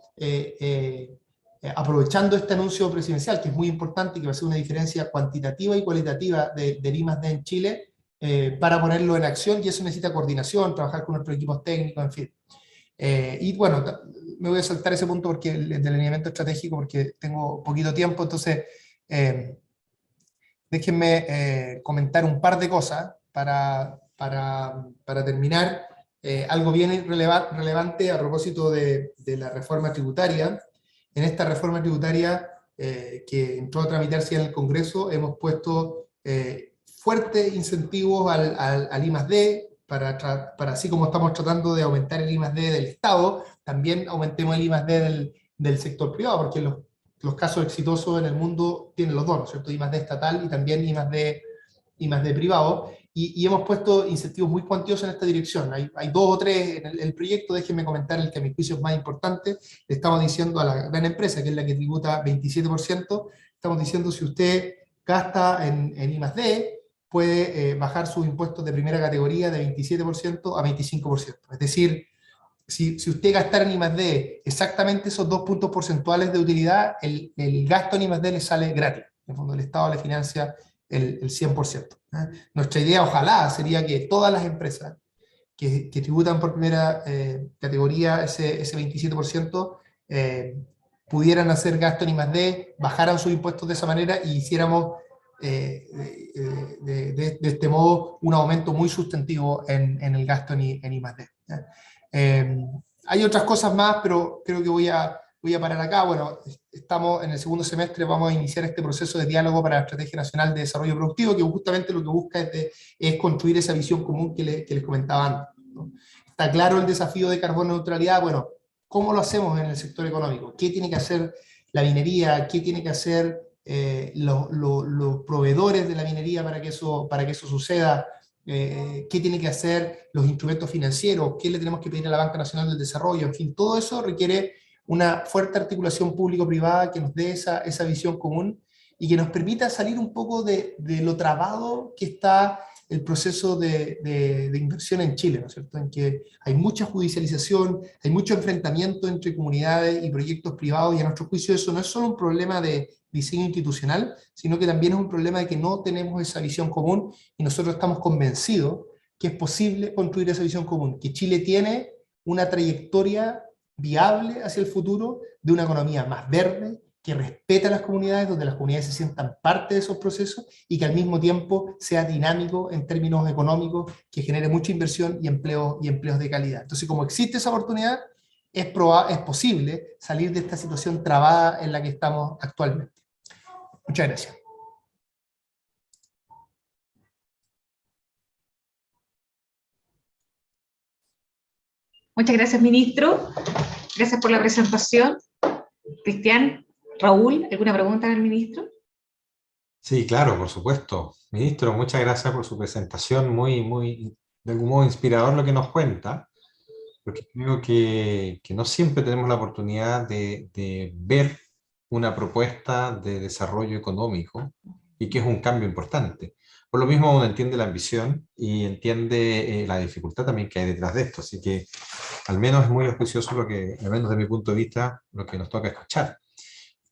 Speaker 4: aprovechando este anuncio presidencial, que es muy importante y que va a ser una diferencia cuantitativa y cualitativa del I+D en Chile, para ponerlo en acción, y eso necesita coordinación, trabajar con nuestros equipos técnicos, en fin. Y bueno, me voy a saltar ese punto porque el delineamiento estratégico, porque tengo poquito tiempo, entonces déjenme comentar un par de cosas para terminar. Algo bien relevante a propósito de la reforma tributaria. En esta reforma tributaria que entró a tramitarse en el Congreso, hemos puesto fuertes incentivos al I+D, para así como estamos tratando de aumentar el I+D del Estado, también aumentemos el I+D del sector privado, porque los casos exitosos en el mundo tienen los dos, ¿no es cierto? I+D estatal y también I+D privado, y hemos puesto incentivos muy cuantiosos en esta dirección. Hay 2 o 3 en el proyecto, déjenme comentar el que a mi juicio es más importante. Le estamos diciendo a la gran empresa, que es la que tributa 27%, estamos diciendo, si usted gasta en I+D, puede bajar sus impuestos de primera categoría de 27% a 25%. Es decir, si usted gastara en I+D exactamente esos 2 puntos porcentuales de utilidad, el gasto en I+D le sale gratis. En el fondo, el Estado le financia el 100%. Nuestra idea, ojalá, sería que todas las empresas que tributan por primera categoría ese 27%, pudieran hacer gasto en I+D, bajaran sus impuestos de esa manera y hiciéramos de este modo un aumento muy sustantivo en el gasto en I+D. Hay otras cosas más, pero creo que voy a parar acá. Bueno, estamos en el segundo semestre, vamos a iniciar este proceso de diálogo para la Estrategia Nacional de Desarrollo Productivo, que justamente lo que busca es construir esa visión común que les comentaba antes, ¿no? Está claro el desafío de carbono neutralidad. Bueno, ¿cómo lo hacemos en el sector económico? ¿Qué tiene que hacer la minería? ¿Qué tiene que hacer los proveedores de la minería para que eso suceda? ¿Qué tiene que hacer los instrumentos financieros? ¿Qué le tenemos que pedir a la Banca Nacional del Desarrollo? En fin, todo eso requiere una fuerte articulación público-privada que nos dé esa visión común y que nos permita salir un poco de lo trabado que está el proceso de inversión en Chile, ¿no es cierto? En que hay mucha judicialización, hay mucho enfrentamiento entre comunidades y proyectos privados, y a nuestro juicio eso no es solo un problema de diseño institucional, sino que también es un problema de que no tenemos esa visión común, y nosotros estamos convencidos que es posible construir esa visión común, que Chile tiene una trayectoria viable hacia el futuro de una economía más verde, que respeta a las comunidades, donde las comunidades se sientan parte de esos procesos y que al mismo tiempo sea dinámico en términos económicos, que genere mucha inversión y empleos de calidad. Entonces, como existe esa oportunidad, es posible salir de esta situación trabada en la que estamos actualmente. Muchas gracias.
Speaker 2: Muchas gracias, ministro. Gracias por la presentación. Cristian, Raúl, ¿alguna pregunta al ministro?
Speaker 3: Sí, claro, por supuesto. Ministro, muchas gracias por su presentación, muy, de algún modo inspirador lo que nos cuenta, porque creo que no siempre tenemos la oportunidad de ver una propuesta de desarrollo económico, y que es un cambio importante. Por lo mismo uno entiende la ambición y entiende la dificultad también que hay detrás de esto, así que al menos es muy auspicioso lo que, al menos de mi punto de vista, lo que nos toca escuchar.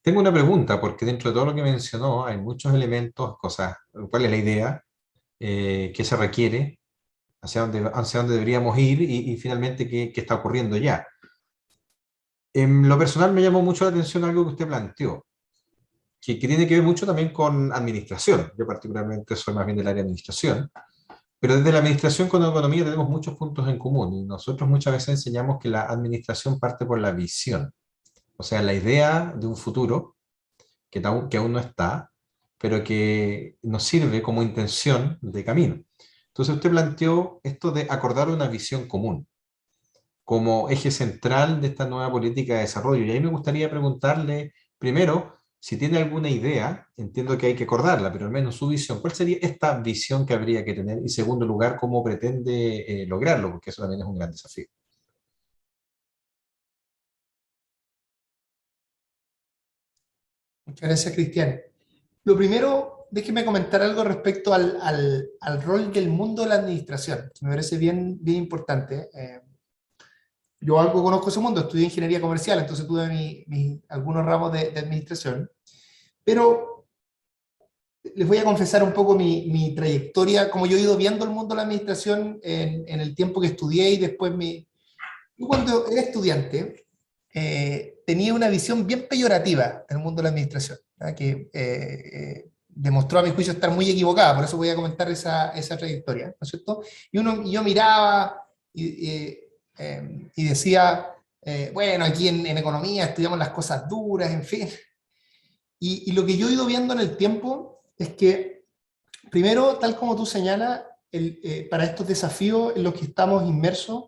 Speaker 3: Tengo una pregunta, porque dentro de todo lo que mencionó hay muchos elementos, cosas, cuál es la idea, qué se requiere, hacia dónde deberíamos ir y finalmente qué está ocurriendo ya. En lo personal me llamó mucho la atención algo que usted planteó, que tiene que ver mucho también con administración. Yo particularmente soy más bien del área de administración, pero desde la administración con la economía tenemos muchos puntos en común y nosotros muchas veces enseñamos que la administración parte por la visión, o sea, la idea de un futuro que aún no está, pero que nos sirve como intención de camino. Entonces usted planteó esto de acordar una visión común como eje central de esta nueva política de desarrollo. Y ahí me gustaría preguntarle, primero, si tiene alguna idea, entiendo que hay que acordarla, pero al menos su visión, ¿cuál sería esta visión que habría que tener? Y segundo lugar, ¿cómo pretende lograrlo? Porque eso también es un gran desafío.
Speaker 4: Muchas gracias, Cristian. Lo primero, déjeme comentar algo respecto al rol del mundo de la administración, que me parece bien, bien importante. Yo algo conozco ese mundo, estudié ingeniería comercial, entonces tuve algunos ramos de administración, pero les voy a confesar un poco mi trayectoria, como yo he ido viendo el mundo de la administración en el tiempo que estudié y después Yo cuando era estudiante tenía una visión bien peyorativa del mundo de la administración, ¿verdad? Que demostró a mi juicio estar muy equivocada, por eso voy a comentar esa trayectoria, ¿no es cierto? Y yo miraba y decía, bueno, aquí en economía estudiamos las cosas duras, en fin. Y lo que yo he ido viendo en el tiempo es que, primero, tal como tú señalas, para estos desafíos en los que estamos inmersos,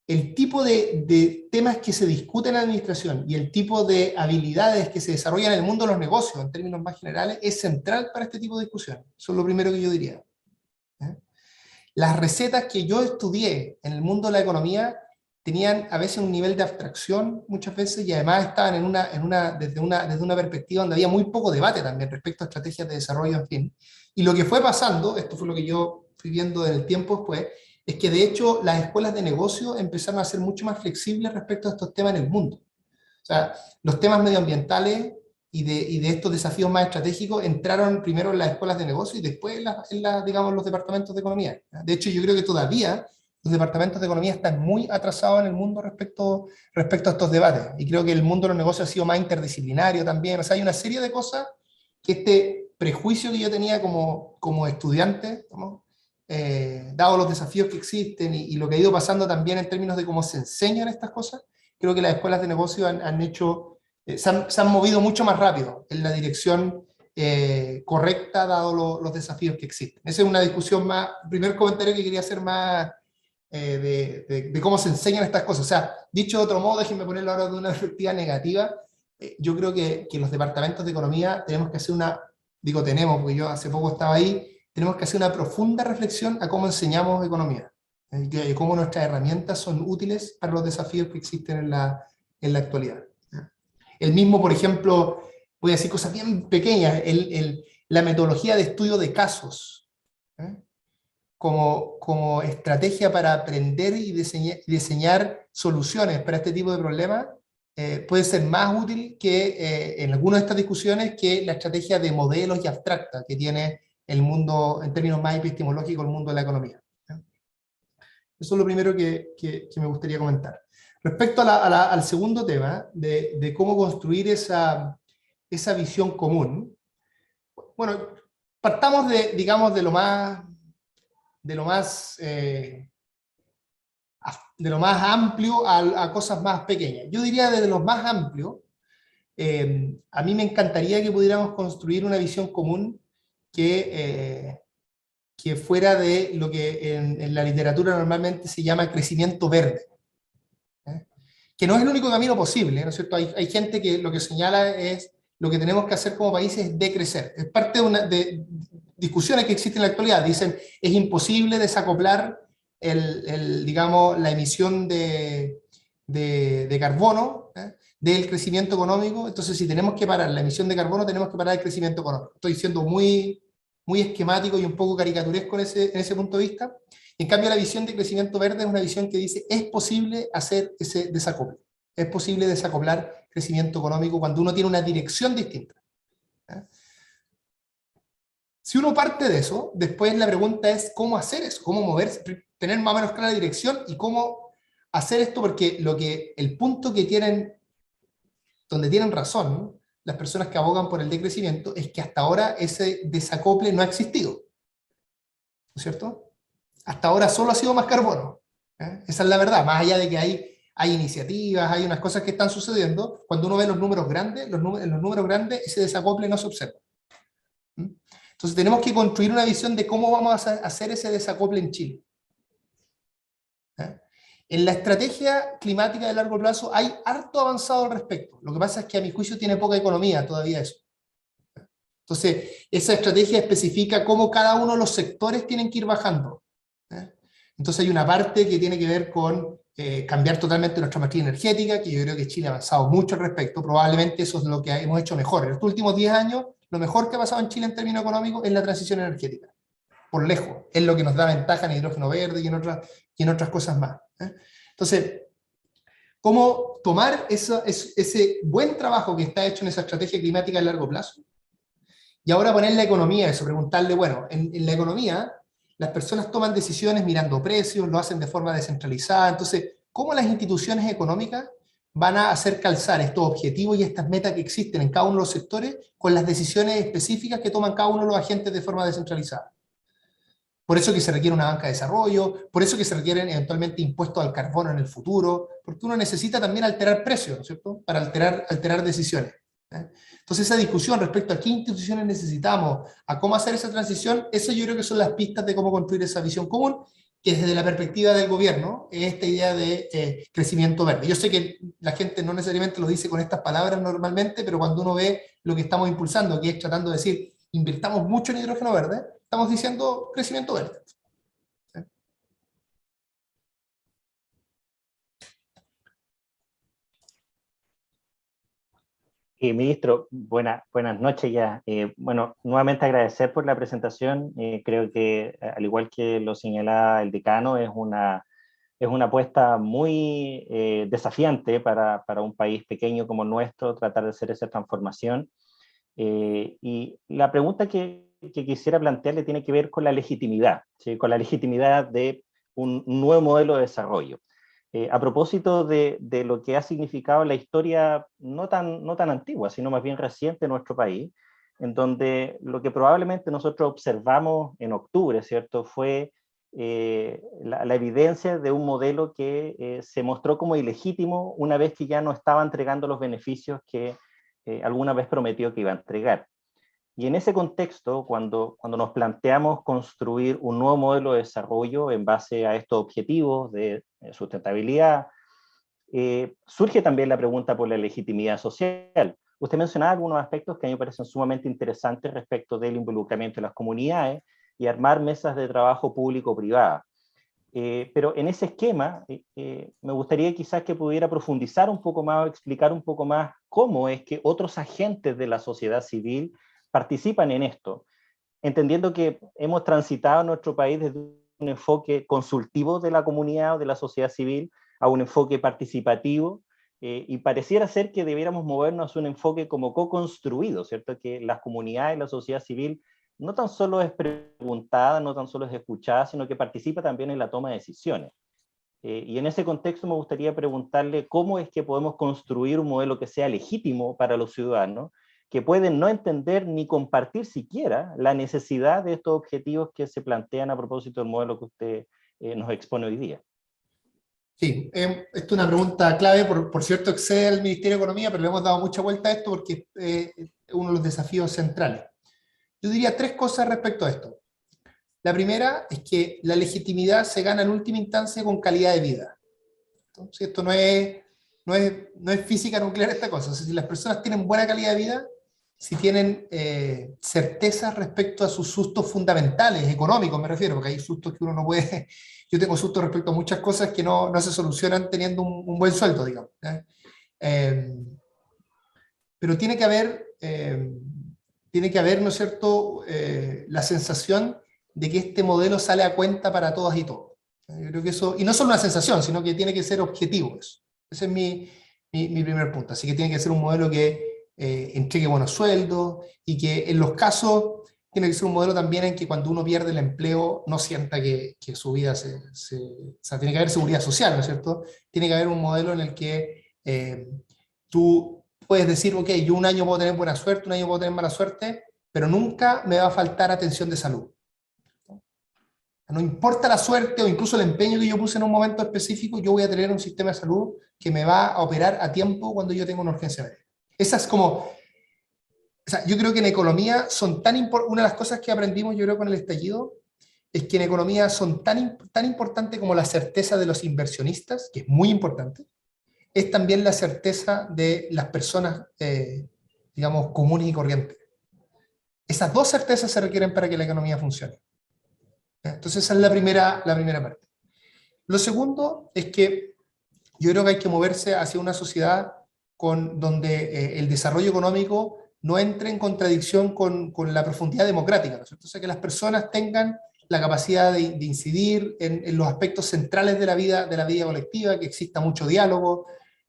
Speaker 4: el tipo de temas que se discuten en la administración y el tipo de habilidades que se desarrollan en el mundo de los negocios, en términos más generales, es central para este tipo de discusión. Eso es lo primero que yo diría. Las recetas que yo estudié en el mundo de la economía tenían a veces un nivel de abstracción, muchas veces, y además estaban desde una perspectiva donde había muy poco debate también respecto a estrategias de desarrollo, en fin. Y lo que fue pasando, esto fue lo que yo fui viendo en el tiempo después, es que de hecho las escuelas de negocio empezaron a ser mucho más flexibles respecto a estos temas en el mundo. O sea, los temas medioambientales y de estos desafíos más estratégicos entraron primero en las escuelas de negocio y después digamos, los departamentos de economía. De hecho, yo creo que todavía los departamentos de economía están muy atrasados en el mundo respecto a estos debates. Y creo que el mundo de los negocios ha sido más interdisciplinario también. O sea, hay una serie de cosas que este prejuicio que yo tenía como estudiante, ¿no? Dado los desafíos que existen y lo que ha ido pasando también en términos de cómo se enseñan estas cosas, creo que las escuelas de negocio han hecho, se han movido mucho más rápido en la dirección correcta, dado los desafíos que existen. Esa es una discusión más, primer comentario que quería hacer más de cómo se enseñan estas cosas. O sea, dicho de otro modo, déjenme ponerlo ahora de una perspectiva negativa, yo creo que los departamentos de economía tenemos que hacer porque yo hace poco estaba ahí, tenemos que hacer una profunda reflexión a cómo enseñamos economía, y cómo nuestras herramientas son útiles para los desafíos que existen en la actualidad. El mismo, por ejemplo, voy a decir cosas bien pequeñas, la metodología de estudio de casos, como estrategia para aprender y diseñar soluciones para este tipo de problemas, puede ser más útil que en algunas de estas discusiones que la estrategia de modelos y abstracta que tiene el mundo, en términos más epistemológicos, el mundo de la economía. Eso es lo primero que me gustaría comentar. Respecto al segundo tema, de cómo construir esa visión común, bueno, partamos digamos, de lo más amplio a cosas más pequeñas. Yo diría desde lo más amplio, a mí me encantaría que pudiéramos construir una visión común que fuera de lo que en la literatura normalmente se llama crecimiento verde. Que no es el único camino posible, ¿no es cierto? Hay gente que lo que señala es lo que tenemos que hacer como países es decrecer. Es parte de discusiones que existen en la actualidad. Dicen, es imposible desacoplar digamos, la emisión de carbono del crecimiento económico. Entonces, si tenemos que parar la emisión de carbono, tenemos que parar el crecimiento económico. Estoy siendo muy esquemático y un poco caricaturesco en ese punto de vista. En cambio, la visión de crecimiento verde es una visión que dice, es posible hacer ese desacople. Es posible desacoplar crecimiento económico cuando uno tiene una dirección distinta. Si uno parte de eso, después la pregunta es cómo hacer eso, cómo moverse, tener más o menos clara la dirección y cómo hacer esto, porque el punto que tienen, donde tienen razón las personas que abogan por el decrecimiento, es que hasta ahora ese desacople no ha existido. ¿No es cierto? Hasta ahora solo ha sido más carbono. Esa es la verdad, más allá de que hay iniciativas, hay unas cosas que están sucediendo, cuando uno ve los números grandes, en los números grandes ese desacople no se observa. Entonces tenemos que construir una visión de cómo vamos a hacer ese desacople en Chile. En la estrategia climática de largo plazo hay harto avanzado al respecto. Lo que pasa es que a mi juicio tiene poca economía todavía eso. Entonces, esa estrategia especifica cómo cada uno de los sectores tienen que ir bajando. Entonces hay una parte que tiene que ver con cambiar totalmente nuestra matriz energética, que yo creo que Chile ha avanzado mucho al respecto. Probablemente eso es lo que hemos hecho mejor. En estos últimos 10 años, lo mejor que ha pasado en Chile en términos económicos es la transición energética. Por lejos. Es lo que nos da ventaja en hidrógeno verde y en otras cosas más. Entonces, ¿cómo tomar ese buen trabajo que está hecho en esa estrategia climática a largo plazo? Y ahora poner la economía a eso, preguntarle, bueno, en la economía las personas toman decisiones mirando precios, lo hacen de forma descentralizada, entonces, ¿cómo las instituciones económicas van a hacer calzar estos objetivos y estas metas que existen en cada uno de los sectores con las decisiones específicas que toman cada uno de los agentes de forma descentralizada? Por eso que se requiere una banca de desarrollo, por eso que se requieren eventualmente impuestos al carbono en el futuro, porque uno necesita también alterar precios, ¿no es cierto?, para alterar decisiones. Entonces esa discusión respecto a qué instituciones necesitamos, a cómo hacer esa transición, eso yo creo que son las pistas de cómo construir esa visión común, que desde la perspectiva del gobierno es esta idea de crecimiento verde. Yo sé que la gente no necesariamente lo dice con estas palabras normalmente, pero cuando uno ve lo que estamos impulsando, que es tratando de decir, invirtamos mucho en hidrógeno verde, estamos diciendo crecimiento verde.
Speaker 5: Ministro, buenas noches ya. Bueno, nuevamente agradecer por la presentación. Creo que, al igual que lo señalaba el decano, es una apuesta muy desafiante para un país pequeño como el nuestro, tratar de hacer esa transformación. Y la pregunta que quisiera plantearle tiene que ver con la legitimidad, ¿sí? Con la legitimidad de un nuevo modelo de desarrollo. A propósito de lo que ha significado la historia no tan antigua, sino más bien reciente en nuestro país, en donde lo que probablemente nosotros observamos en octubre, ¿cierto?, fue la evidencia de un modelo que se mostró como ilegítimo una vez que ya no estaba entregando los beneficios que alguna vez prometió que iba a entregar. Y en ese contexto, cuando nos planteamos construir un nuevo modelo de desarrollo en base a estos objetivos de sustentabilidad, surge también la pregunta por la legitimidad social. Usted mencionaba algunos aspectos que a mí me parecen sumamente interesantes respecto del involucramiento de las comunidades y armar mesas de trabajo público-privada. Pero en ese esquema, me gustaría quizás que pudiera profundizar un poco más o explicar un poco más cómo es que otros agentes de la sociedad civil participan en esto, entendiendo que hemos transitado en nuestro país desde un enfoque consultivo de la comunidad o de la sociedad civil a un enfoque participativo, y pareciera ser que debiéramos movernos a un enfoque como co-construido, ¿cierto? Que las comunidades y la sociedad civil no tan solo es preguntada, no tan solo es escuchada, sino que participa también en la toma de decisiones. Y en ese contexto me gustaría preguntarle cómo es que podemos construir un modelo que sea legítimo para los ciudadanos, que pueden no entender ni compartir siquiera la necesidad de estos objetivos que se plantean a propósito del modelo que usted nos expone hoy día.
Speaker 4: Sí, esta es una pregunta clave, por cierto excede al Ministerio de Economía, pero le hemos dado mucha vuelta a esto porque es uno de los desafíos centrales. Yo diría tres cosas respecto a esto. La primera es que la legitimidad se gana en última instancia con calidad de vida. Entonces, esto no es física nuclear esta cosa. O sea, si las personas tienen buena calidad de vida, si tienen certeza respecto a sus sustos fundamentales, económicos me refiero, porque hay sustos que uno no puede... Yo tengo sustos respecto a muchas cosas que no se solucionan teniendo un buen sueldo, digamos. Pero tiene que haber, ¿no es cierto?, la sensación de que este modelo sale a cuenta para todas y todos. Yo creo que eso, y no solo una sensación, sino que tiene que ser objetivo eso. Ese es mi primer punto. Así que tiene que ser un modelo que entregue buenos sueldos y que en los casos tiene que ser un modelo también en que cuando uno pierde el empleo no sienta que su vida o sea, tiene que haber seguridad social, ¿no es cierto? Tiene que haber un modelo en el que tú puedes decir, ok, yo un año puedo tener buena suerte, un año puedo tener mala suerte, pero nunca me va a faltar atención de salud. No importa la suerte o incluso el empeño que yo puse en un momento específico, yo voy a tener un sistema de salud que me va a operar a tiempo cuando yo tenga una urgencia médica. Esa es como, o sea, yo creo que en economía son tan importantes, una de las cosas que aprendimos yo creo con el estallido, es que en economía son tan importantes como la certeza de los inversionistas, que es muy importante, es también la certeza de las personas, digamos, comunes y corrientes. Esas dos certezas se requieren para que la economía funcione. Entonces esa es la primera parte. Lo segundo es que yo creo que hay que moverse hacia una sociedad donde el desarrollo económico no entre en contradicción con la profundidad democrática, ¿no es cierto? O sea, que las personas tengan la capacidad de incidir en los aspectos centrales de la vida colectiva, que exista mucho diálogo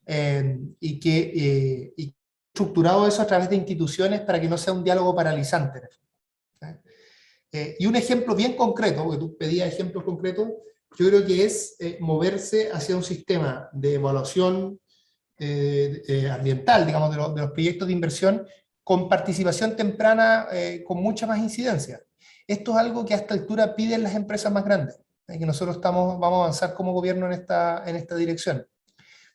Speaker 4: y que estructurado eso a través de instituciones para que no sea un diálogo paralizante. Y un ejemplo bien concreto, porque tú pedías ejemplos concretos, yo creo que es moverse hacia un sistema de evaluación ambiental, digamos, de los proyectos de inversión con participación temprana, con mucha más incidencia. Esto es algo que a esta altura piden las empresas más grandes, que nosotros vamos a avanzar como gobierno en esta dirección.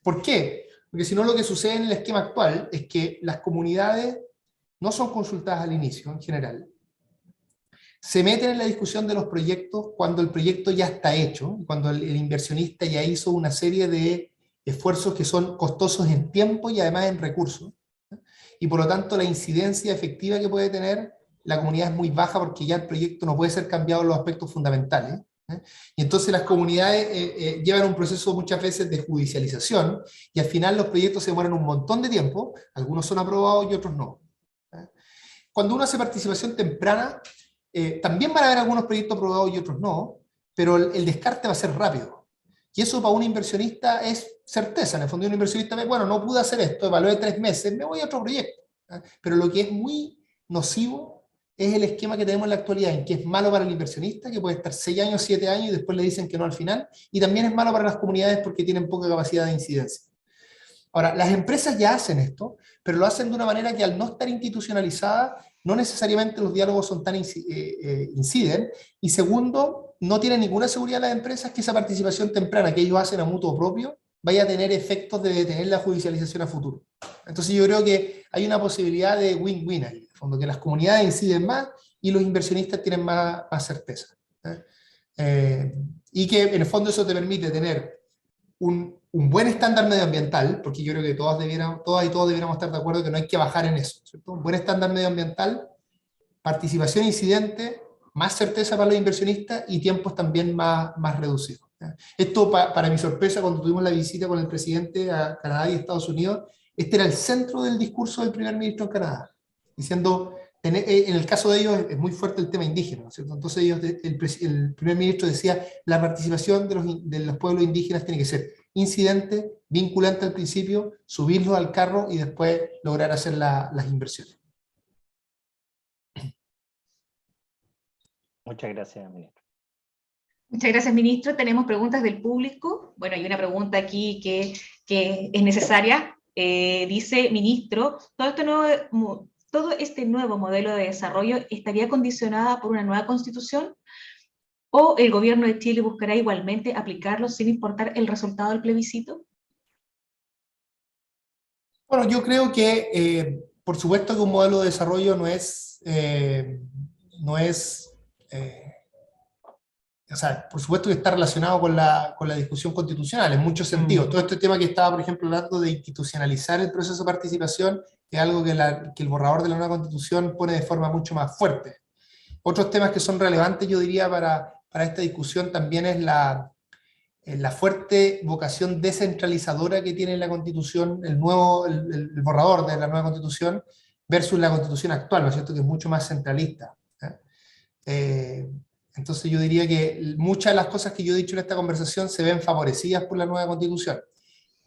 Speaker 4: ¿Por qué? Porque si no, lo que sucede en el esquema actual es que las comunidades no son consultadas al inicio, en general. Se meten en la discusión de los proyectos cuando el proyecto ya está hecho, cuando el inversionista ya hizo una serie de esfuerzos que son costosos en tiempo y además en recursos. Y por lo tanto la incidencia efectiva que puede tener la comunidad es muy baja porque ya el proyecto no puede ser cambiado en los aspectos fundamentales. Y entonces las comunidades llevan un proceso muchas veces de judicialización y al final los proyectos se demoran un montón de tiempo, algunos son aprobados y otros no. Cuando uno hace participación temprana, también van a haber algunos proyectos aprobados y otros no, pero el descarte va a ser rápido. Y eso para un inversionista es certeza. En el fondo un inversionista ve, bueno, no pude hacer esto, evalué 3 meses, me voy a otro proyecto. Pero lo que es muy nocivo es el esquema que tenemos en la actualidad, en que es malo para el inversionista, que puede estar 6 años, 7 años y después le dicen que no al final, y también es malo para las comunidades porque tienen poca capacidad de incidencia. Ahora, las empresas ya hacen esto, pero lo hacen de una manera que al no estar institucionalizada, no necesariamente los diálogos son tan inciden, y segundo, no tienen ninguna seguridad las empresas que esa participación temprana que ellos hacen a mutuo propio vaya a tener efectos de detener la judicialización a futuro. Entonces yo creo que hay una posibilidad de win-win ahí, en el fondo, que las comunidades inciden más y los inversionistas tienen más certeza. Y que en el fondo eso te permite tener un buen estándar medioambiental, porque yo creo que todas y todos deberíamos estar de acuerdo que no hay que bajar en eso, ¿cierto? Un buen estándar medioambiental, participación incidente, más certeza para los inversionistas y tiempos también más reducidos. Esto, para mi sorpresa, cuando tuvimos la visita con el presidente a Canadá y Estados Unidos, este era el centro del discurso del primer ministro en Canadá, diciendo, en el caso de ellos es muy fuerte el tema indígena, ¿cierto? Entonces el primer ministro decía, la participación de los pueblos indígenas tiene que ser incidente, vinculante al principio, subirlos al carro y después lograr hacer las inversiones.
Speaker 5: Muchas gracias, ministro.
Speaker 2: Muchas gracias, ministro. Tenemos preguntas del público. Bueno, hay una pregunta aquí que es necesaria. Dice, ministro, ¿todo este nuevo modelo de desarrollo estaría condicionada por una nueva constitución? ¿O el gobierno de Chile buscará igualmente aplicarlo sin importar el resultado del plebiscito?
Speaker 4: Bueno, yo creo que, por supuesto que un modelo de desarrollo o sea, por supuesto que está relacionado con la discusión constitucional, en muchos sentidos. Todo este tema que estaba, por ejemplo, hablando de institucionalizar el proceso de participación, es algo que el borrador de la nueva constitución pone de forma mucho más fuerte. Otros temas que son relevantes, yo diría, para esta discusión también es la fuerte vocación descentralizadora que tiene la constitución, el borrador de la nueva constitución, versus la constitución actual, ¿no es cierto?, que es mucho más centralista. Entonces yo diría que muchas de las cosas que yo he dicho en esta conversación se ven favorecidas por la nueva Constitución.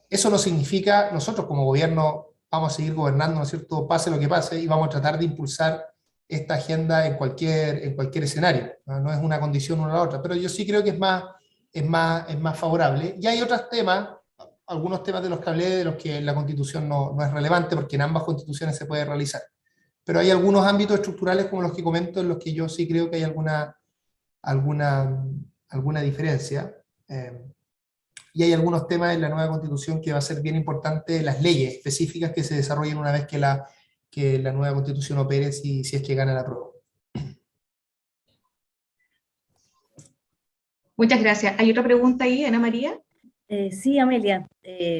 Speaker 4: Eso no significa, nosotros como gobierno vamos a seguir gobernando, ¿no es cierto?, pase lo que pase, y vamos a tratar de impulsar esta agenda en cualquier escenario. No es una condición una a la otra, pero yo sí creo que es más favorable. Y hay otros temas, algunos temas de los que hablé, de los que la Constitución no es relevante, porque en ambas constituciones se puede realizar. Pero hay algunos ámbitos estructurales, como los que comento, en los que yo sí creo que hay alguna diferencia. Y hay algunos temas en la nueva Constitución que va a ser bien importante, las leyes específicas que se desarrollen una vez que la nueva Constitución opere, si es que gana la prueba.
Speaker 2: Muchas gracias. ¿Hay otra pregunta ahí, Ana María?
Speaker 6: Sí, Amelia,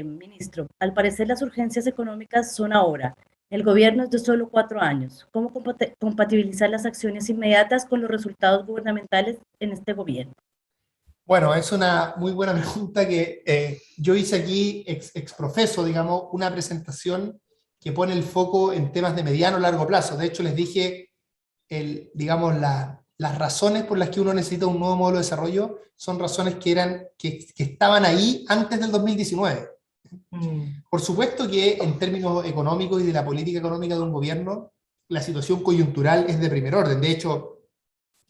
Speaker 6: ministro, al parecer las urgencias económicas son ahora. El gobierno es de solo 4 años. ¿Cómo compatibilizar las acciones inmediatas con los resultados gubernamentales en este gobierno?
Speaker 4: Bueno, es una muy buena pregunta que yo hice aquí exprofeso, digamos, una presentación que pone el foco en temas de mediano o largo plazo. De hecho, les dije, digamos, las razones por las que uno necesita un nuevo modelo de desarrollo son razones que estaban ahí antes del 2019. Por supuesto que en términos económicos y de la política económica de un gobierno, la situación coyuntural es de primer orden. De hecho,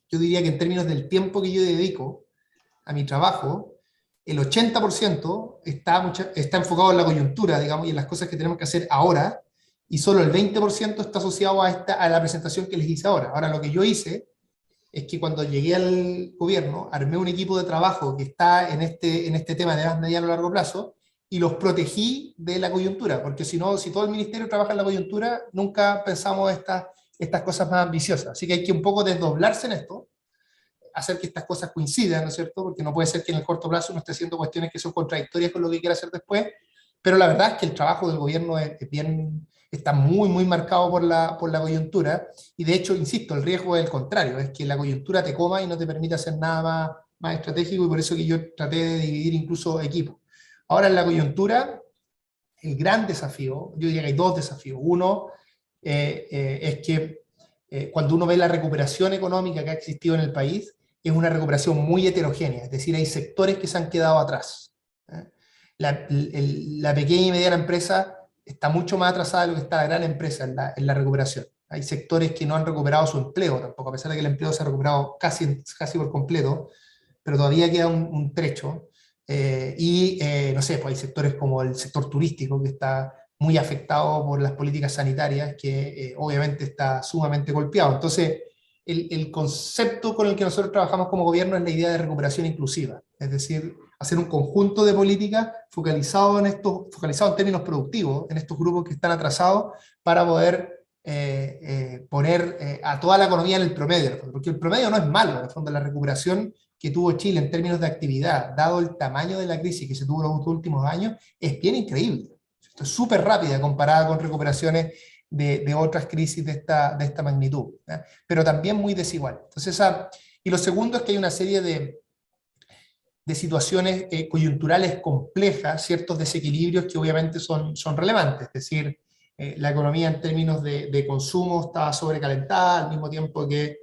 Speaker 4: yo diría que en términos del tiempo que yo dedico a mi trabajo, el 80% está enfocado en la coyuntura, digamos, y en las cosas que tenemos que hacer ahora, y solo el 20% está asociado a la presentación que les hice ahora. Ahora, lo que yo hice es que cuando llegué al gobierno, armé un equipo de trabajo que está en este tema de más mediano a largo plazo, y los protegí de la coyuntura, porque si no, si todo el ministerio trabaja en la coyuntura, nunca pensamos estas cosas más ambiciosas. Así que hay que un poco desdoblarse en esto, hacer que estas cosas coincidan, ¿no es cierto? Porque no puede ser que en el corto plazo uno esté haciendo cuestiones que son contradictorias con lo que quiere hacer después, pero la verdad es que el trabajo del gobierno está muy marcado por la coyuntura, y de hecho, insisto, el riesgo es el contrario, es que la coyuntura te coma y no te permite hacer nada más estratégico, y por eso que yo traté de dividir incluso equipos. Ahora, en la coyuntura, el gran desafío, yo diría que hay dos desafíos. Uno es que cuando uno ve la recuperación económica que ha existido en el país, es una recuperación muy heterogénea, es decir, hay sectores que se han quedado atrás. La pequeña y mediana empresa está mucho más atrasada de lo que está la gran empresa en la recuperación. Hay sectores que no han recuperado su empleo tampoco, a pesar de que el empleo se ha recuperado casi por completo, pero todavía queda un trecho. No sé, pues hay sectores como el sector turístico que está muy afectado por las políticas sanitarias, que obviamente está sumamente golpeado. Entonces, el concepto con el que nosotros trabajamos como gobierno es la idea de recuperación inclusiva, es decir, hacer un conjunto de políticas focalizado en términos productivos, en estos grupos que están atrasados, para poder poner a toda la economía en el promedio, porque el promedio no es malo, en el fondo la recuperación que tuvo Chile en términos de actividad, dado el tamaño de la crisis que se tuvo en los últimos años, es bien increíble. Esto es súper rápida comparada con recuperaciones de otras crisis de esta magnitud, ¿eh? Pero también muy desigual. Entonces, y lo segundo es que hay una serie de situaciones coyunturales complejas, ciertos desequilibrios que obviamente son relevantes, es decir, la economía en términos de consumo está sobrecalentada, al mismo tiempo que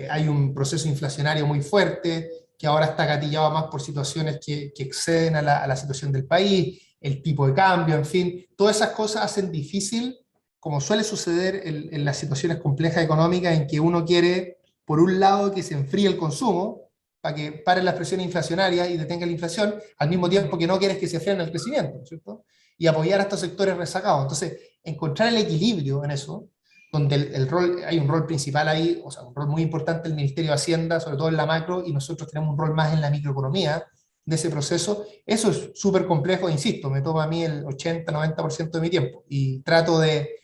Speaker 4: hay un proceso inflacionario muy fuerte, que ahora está gatillado más por situaciones que exceden a la situación del país, el tipo de cambio, en fin, todas esas cosas hacen difícil, como suele suceder en las situaciones complejas económicas, en que uno quiere, por un lado, que se enfríe el consumo, para que pare la presión inflacionaria y detenga la inflación, al mismo tiempo que no quieres que se frene el crecimiento, ¿cierto? Y apoyar a estos sectores rezagados. Entonces, encontrar el equilibrio en eso, donde hay un rol principal ahí, o sea, un rol muy importante del Ministerio de Hacienda, sobre todo en la macro, y nosotros tenemos un rol más en la microeconomía de ese proceso. Eso es súper complejo, insisto, me toma a mí el 80-90% de mi tiempo, y trato de...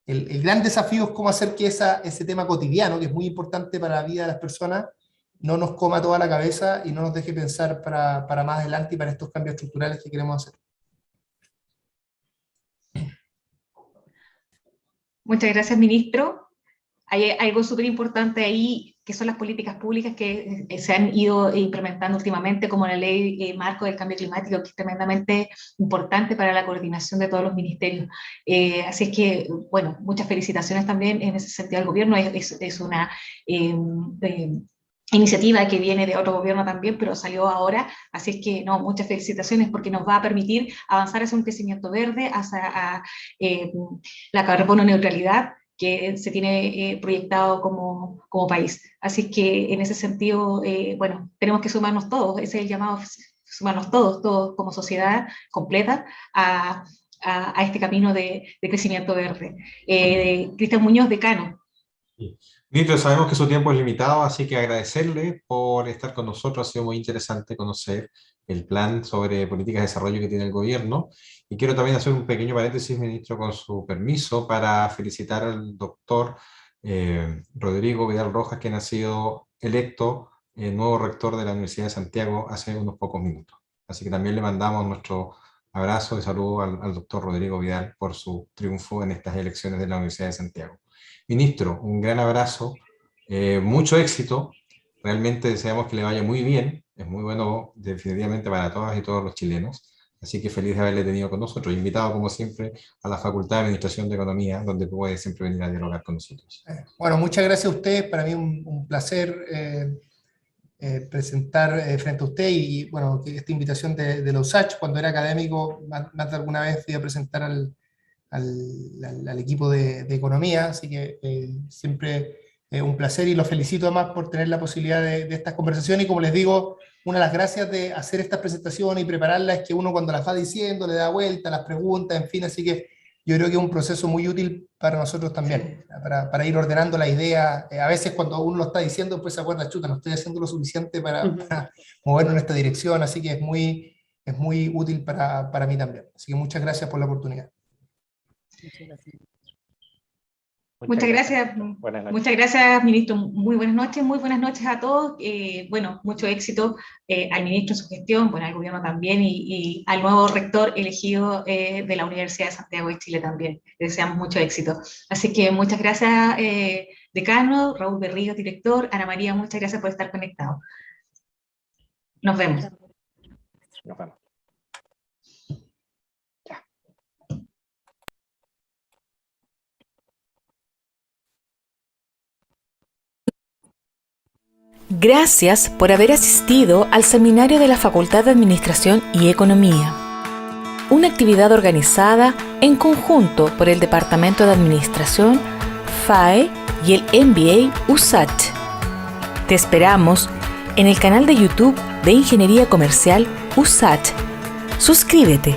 Speaker 4: El gran desafío es cómo hacer que ese tema cotidiano, que es muy importante para la vida de las personas, no nos coma toda la cabeza y no nos deje pensar para más adelante y para estos cambios estructurales que queremos hacer.
Speaker 2: Muchas gracias, ministro. Hay algo súper importante ahí, que son las políticas públicas que se han ido implementando últimamente, como la ley marco del cambio climático, que es tremendamente importante para la coordinación de todos los ministerios. Así es que, bueno, muchas felicitaciones también en ese sentido al gobierno. Es una iniciativa que viene de otro gobierno también, pero salió ahora, así es que no, muchas felicitaciones porque nos va a permitir avanzar hacia un crecimiento verde, hacia la carbono neutralidad que se tiene proyectado como país. Así que en ese sentido, bueno, tenemos que sumarnos todos, ese es el llamado, sumarnos todos como sociedad completa a este camino de crecimiento verde. Cristian Muñoz, decano.
Speaker 3: Sí. Ministro, sabemos que su tiempo es limitado, así que agradecerle por estar con nosotros. Ha sido muy interesante conocer el plan sobre políticas de desarrollo que tiene el gobierno. Y quiero también hacer un pequeño paréntesis, ministro, con su permiso, para felicitar al doctor Rodrigo Vidal Rojas, quien ha sido electo nuevo rector de la Universidad de Santiago hace unos pocos minutos. Así que también le mandamos nuestro abrazo y saludo al doctor Rodrigo Vidal por su triunfo en estas elecciones de la Universidad de Santiago. Ministro, un gran abrazo, mucho éxito, realmente deseamos que le vaya muy bien, es muy bueno definitivamente para todas y todos los chilenos, así que feliz de haberle tenido con nosotros, invitado como siempre a la Facultad de Administración de Economía, donde puede siempre venir a dialogar con nosotros.
Speaker 4: Bueno, muchas gracias a ustedes, para mí un placer presentar frente a usted y bueno, esta invitación de la USACH. Cuando era académico, más de alguna vez fui a presentar al equipo de economía, así que siempre un placer y los felicito además por tener la posibilidad de estas conversaciones. Y como les digo, una de las gracias de hacer estas presentaciones y prepararlas es que uno cuando las va diciendo le da vuelta, las preguntas, en fin, así que yo creo que es un proceso muy útil para nosotros también, para ir ordenando la idea. A veces cuando uno lo está diciendo, pues se acuerda, chuta, no estoy haciendo lo suficiente para movernos en esta dirección, así que es muy útil para mí también. Así que muchas gracias por la oportunidad.
Speaker 2: Muchas gracias. Muchas gracias, ministro. Muy buenas noches a todos. Bueno, mucho éxito al ministro en su gestión, bueno, al gobierno también y al nuevo rector elegido de la Universidad de Santiago de Chile también. Le deseamos mucho éxito. Así que muchas gracias, decano, Raúl Berrío, director, Ana María, muchas gracias por estar conectado. Nos vemos.
Speaker 5: Nos vemos.
Speaker 1: Gracias por haber asistido al seminario de la Facultad de Administración y Economía, una actividad organizada en conjunto por el Departamento de Administración, FAE y el MBA USACH. Te esperamos en el canal de YouTube de Ingeniería Comercial USACH. Suscríbete.